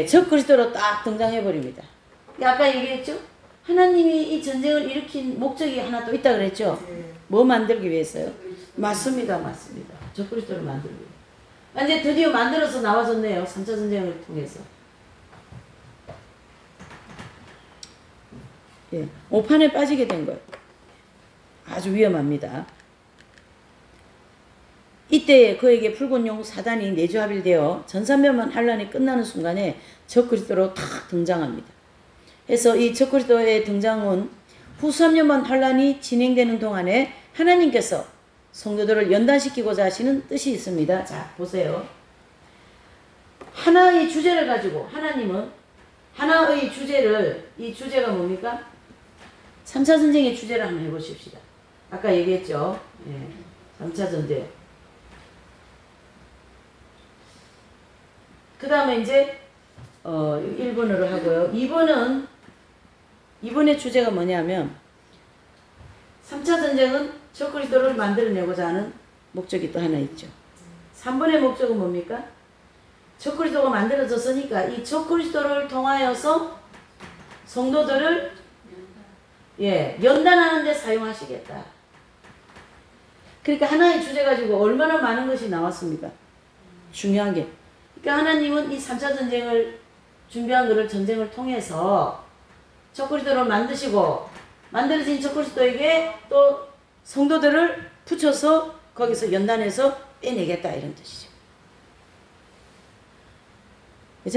적 그리스도로 딱 등장해버립니다. 아까 얘기했죠? 하나님이 이 전쟁을 일으킨 목적이 하나 또 있다 그랬죠? 뭐 만들기 위해서요? 맞습니다. 맞습니다. 적 그리스도를 만들기 위해. 이제 드디어 만들어서 나와줬네요. 3차 전쟁을 통해서. 오판에 빠지게 된 거예요. 아주 위험합니다. 이때 그에게 붉은 용 사단이 내주합일되어 전삼면만 환란이 끝나는 순간에 적 그리스도로 탁 등장합니다. 그래서 이 적 그리스도의 등장은 후 3년만 환란이 진행되는 동안에 하나님께서 성도들을 연단시키고자 하시는 뜻이 있습니다. 자, 보세요. 하나의 주제를 가지고 하나님은 하나의 주제를, 이 주제가 뭡니까? 3차 전쟁의 주제를 한번 해보십시다. 아까 얘기했죠. 3차 전쟁. 그 다음에 이제 1번으로 하고요. 2번의 주제가 뭐냐면 3차 전쟁은 적그리스도를 만들어내고자 하는 목적이 또 하나 있죠. 3번의 목적은 뭡니까? 적그리스도가 만들어졌으니까 이 적그리스도를 통하여서 성도들을 연단하는 데 사용하시겠다. 그러니까 하나의 주제 가지고 얼마나 많은 것이 나왔습니까? 중요한 게. 그러니까 하나님은 이 3차 전쟁을 준비한 것을 전쟁을 통해서 적그리스도를 만드시고 만들어진 적그리스도에게 또 성도들을 붙여서 거기서 연단해서 빼내겠다 이런 뜻이죠.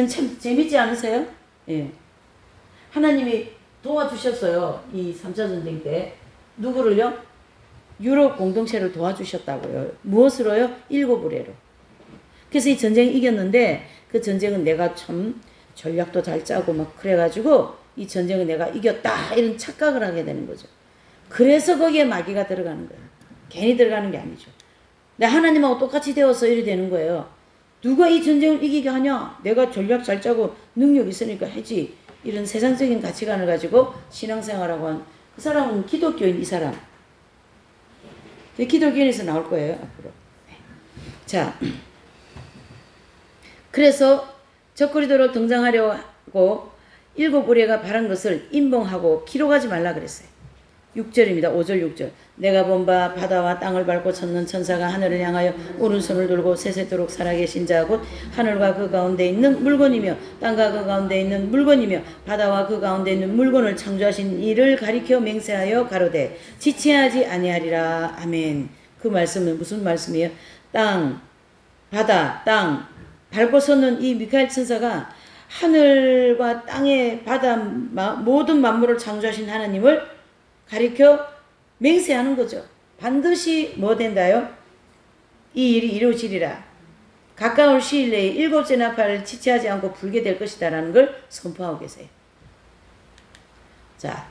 참 재밌지 않으세요? 예. 하나님이 도와주셨어요. 이 3차 전쟁 때. 누구를요? 유럽 공동체를 도와주셨다고요. 무엇으로요? 7의뢰로. 그래서 이 전쟁을 이겼는데 그 전쟁은 내가 참 전략도 잘 짜고 막 그래가지고 이 전쟁은 내가 이겼다 이런 착각을 하게 되는 거죠. 그래서 거기에 마귀가 들어가는 거예요. 괜히 들어가는 게 아니죠. 내가 하나님하고 똑같이 되어서 이래 되는 거예요. 누가 이 전쟁을 이기게 하냐? 내가 전략 잘 짜고 능력 있으니까 하지. 이런 세상적인 가치관을 가지고 신앙생활하고 한 그 사람은 기독교인 이 사람. 기독교인에서 나올 거예요 앞으로. 자, 그래서 적그리스도로 등장하려 하고 7의뢰가 바란 것을 임봉하고 기록하지 말라 그랬어요. 6절입니다. 5절 6절. 내가 본 바 바다와 땅을 밟고 섰는 천사가 하늘을 향하여 오른손을 들고 세세토록 살아계신 자 곧 하늘과 그 가운데 있는 물건이며 땅과 그 가운데 있는 물건이며 바다와 그 가운데 있는 물건을 창조하신 이를 가리켜 맹세하여 가로되 지체하지 아니하리라. 아멘. 그 말씀은 무슨 말씀이에요? 땅, 바다, 땅 밟고 섰는 이 미카엘 천사가 하늘과 땅의 바다 모든 만물을 창조하신 하나님을 가리켜 맹세하는 거죠. 반드시 뭐 된다요? 이 일이 이루어지리라. 가까운 시일 내에 7째 나팔을 지체하지 않고 불게 될 것이다 라는 걸 선포하고 계세요. 자,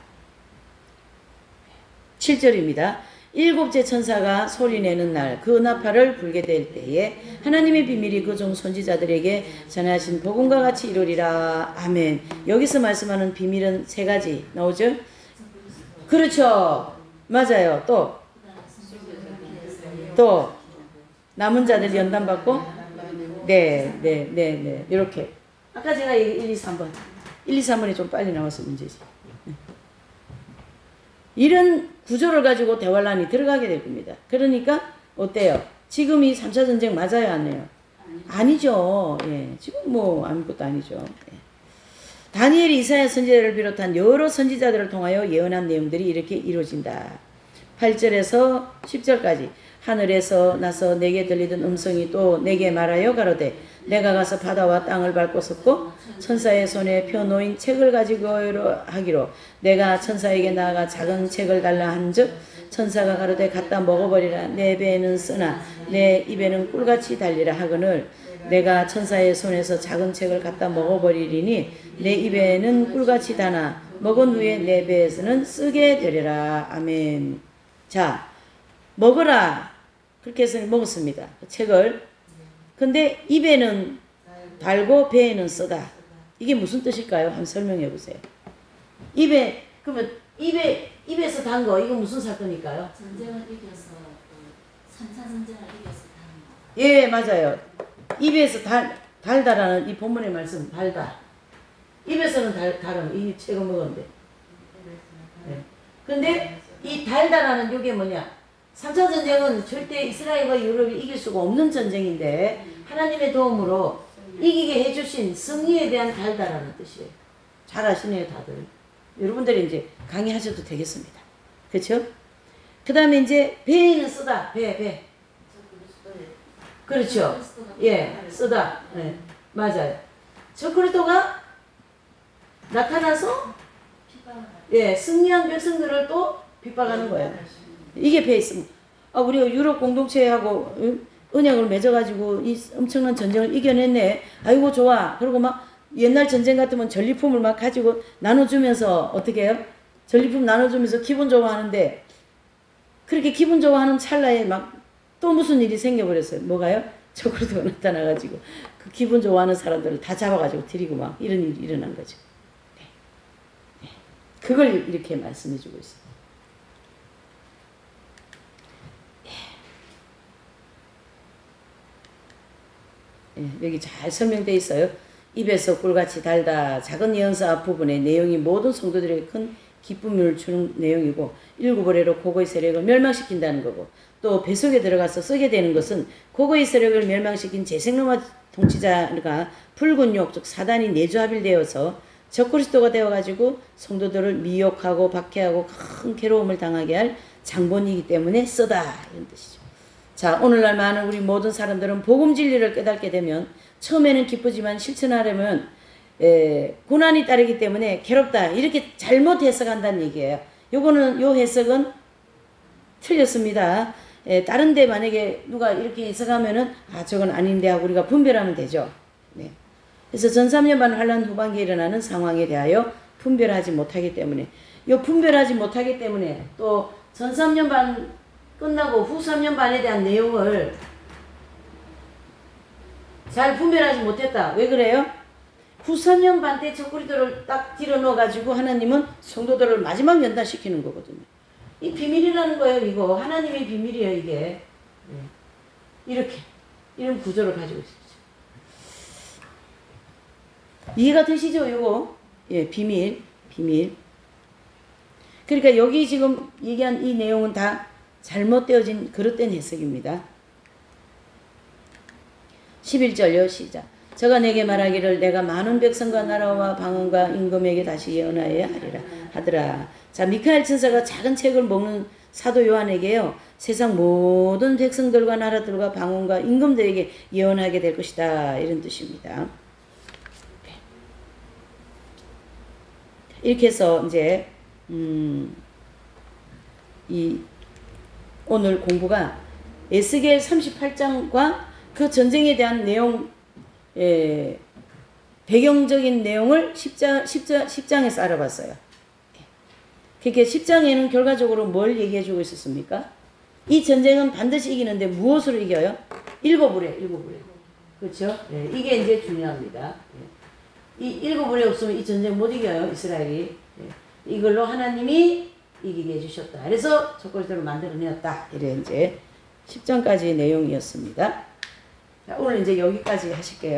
7절입니다. 7째 천사가 소리내는 날 그 나팔을 불게 될 때에 하나님의 비밀이 그 종 선지자들에게 전하신 복음과 같이 이루리라. 아멘. 여기서 말씀하는 비밀은 3가지 나오죠? 그렇죠. 맞아요. 또 남은 자들 연단받고 네. 이렇게 아까 제가 1, 2, 3번 1, 2, 3번이 좀 빨리 나와서 문제지. 이런 구조를 가지고 대환란이 들어가게 될 겁니다. 그러니까 어때요? 지금 이 3차 전쟁 맞아요? 안 해요? 아니죠. 예, 지금 뭐 아무것도 아니죠. 예. 다니엘, 이사야 선지자를 비롯한 여러 선지자들을 통하여 예언한 내용들이 이렇게 이루어진다. 8절에서 10절까지 하늘에서 나서 내게 들리던 음성이 또 내게 말하여 가로되 내가 가서 바다와 땅을 밟고 섰고 천사의 손에 펴놓인 책을 가지고 하기로 내가 천사에게 나아가 작은 책을 달라 한즉 천사가 가로되 갖다 먹어버리라. 내 배에는 쓰나 내 입에는 꿀같이 달리라 하거늘 내가 천사의 손에서 작은 책을 갖다 먹어버리리니 내 입에는 꿀같이 다나 먹은 후에 내 배에서는 쓰게 되리라. 아멘. 자, 먹어라. 그렇게 해서 먹었습니다. 그 책을. 근데 입에는 달고 배에는 쓰다. 이게 무슨 뜻일까요? 한번 설명해 보세요. 그러면 입에서 단 거, 이거 무슨 사건일까요? 전쟁을 이겨서 3차 전쟁을 이겨서 단 거. 예, 맞아요. 입에서 달다라는 이 본문의 말씀, 달다. 입에서는 달은 이 책을 먹었는데. 네. 근데 이 달다라는 이게 뭐냐? 3차 전쟁은 절대 이스라엘과 유럽이 이길 수가 없는 전쟁인데 하나님의 도움으로 이기게 해주신 승리에 대한 달다라는 뜻이에요. 잘 아시네요, 다들. 여러분들이 이제 강의하셔도 되겠습니다. 그렇죠? 그 다음에 이제 배에는 쓰다. 배. 그렇죠. 예, 쓰다. 예, 맞아요. 적그리스도가 나타나서 승리한 백성들을 또 핍박하는 거예요. 이게 배에 있습니다. 우리가 유럽 공동체하고 언약을 맺어가지고 이 엄청난 전쟁을 이겨냈네. 아이고 좋아. 그리고 막 옛날 전쟁 같으면 전리품을 막 가지고 나눠주면서 어떻게 해요? 전리품 나눠주면서 기분 좋아하는데 그렇게 기분 좋아하는 찰나에 막 또 무슨 일이 생겨버렸어요. 뭐가요? 저그리스도가 나타나가지고 그 기분 좋아하는 사람들을 다 잡아가지고 데리고 막 이런 일이 일어난 거죠. 네. 네. 그걸 이렇게 말씀해주고 있어요. 네. 여기 잘 설명되어 있어요. 입에서 꿀같이 달다. 작은 예언서 앞부분의 내용이 모든 성도들에게 큰 기쁨을 주는 내용이고, 일곱 어뢰로 고고의 세력을 멸망시킨다는 거고, 또 뱃속에 들어가서 쓰게 되는 것은 고고의 세력을 멸망시킨 제생로마 통치자가 붉은 욕, 즉 사단이 내주합일되어서 적그리스도가 되어가지고 성도들을 미혹하고 박해하고 큰 괴로움을 당하게 할 장본이기 때문에 쓰다, 이런 뜻이죠. 자, 오늘날 많은 우리 모든 사람들은 복음 진리를 깨닫게 되면 처음에는 기쁘지만 실천하려면 고난이 따르기 때문에 괴롭다, 이렇게 잘못 해석한다는 얘기예요. 요거는, 요 해석은 틀렸습니다. 다른데 만약에 누가 이렇게 해석하면은 저건 아닌데 하고 우리가 분별하면 되죠. 네. 그래서 전3년반 환란 후반기에 일어나는 상황에 대하여 분별하지 못하기 때문에, 요 분별하지 못하기 때문에 또 전3년반 끝나고 후 3년반에 대한 내용을 잘 분별하지 못했다. 왜 그래요? 후 3년반 때 적그리스도를 딱 뒤로 넣어가지고 하나님은 성도들을 마지막 연단시키는 거거든요. 이 비밀이라는 거예요. 이거 하나님의 비밀이에요. 이게 이렇게 이런 구조를 가지고 있어요. 이해가 되시죠? 이거 비밀. 그러니까 여기 지금 얘기한 이 내용은 다 잘못되어진 그릇된 해석입니다. 11절요. 시작. 저가 내게 말하기를 내가 많은 백성과 나라와 방언과 임금에게 다시 예언하여야 하더라. 자, 미카엘 천사가 작은 책을 먹는 사도 요한에게요, 세상 모든 백성들과 나라들과 방언과 임금들에게 예언하게 될 것이다, 이런 뜻입니다. 이렇게 해서 이제 이 오늘 공부가 에스겔 38장과 그 전쟁에 대한 내용, 배경적인 내용을 10장에서 알아봤어요. 그렇게 10장에는 결과적으로 뭘 얘기해주고 있었습니까? 이 전쟁은 반드시 이기는데 무엇으로 이겨요? 일곱 의뢰. 그렇죠? 네, 이게 이제 중요합니다. 이 일곱 의뢰 없으면 이 전쟁 못 이겨요, 이스라엘이. 이걸로 하나님이 이기게 해주셨다. 그래서 적그리스도를 만들어내었다. 이래 이제 10장까지의 내용이었습니다. 자, 오늘 이제 여기까지 하실게요.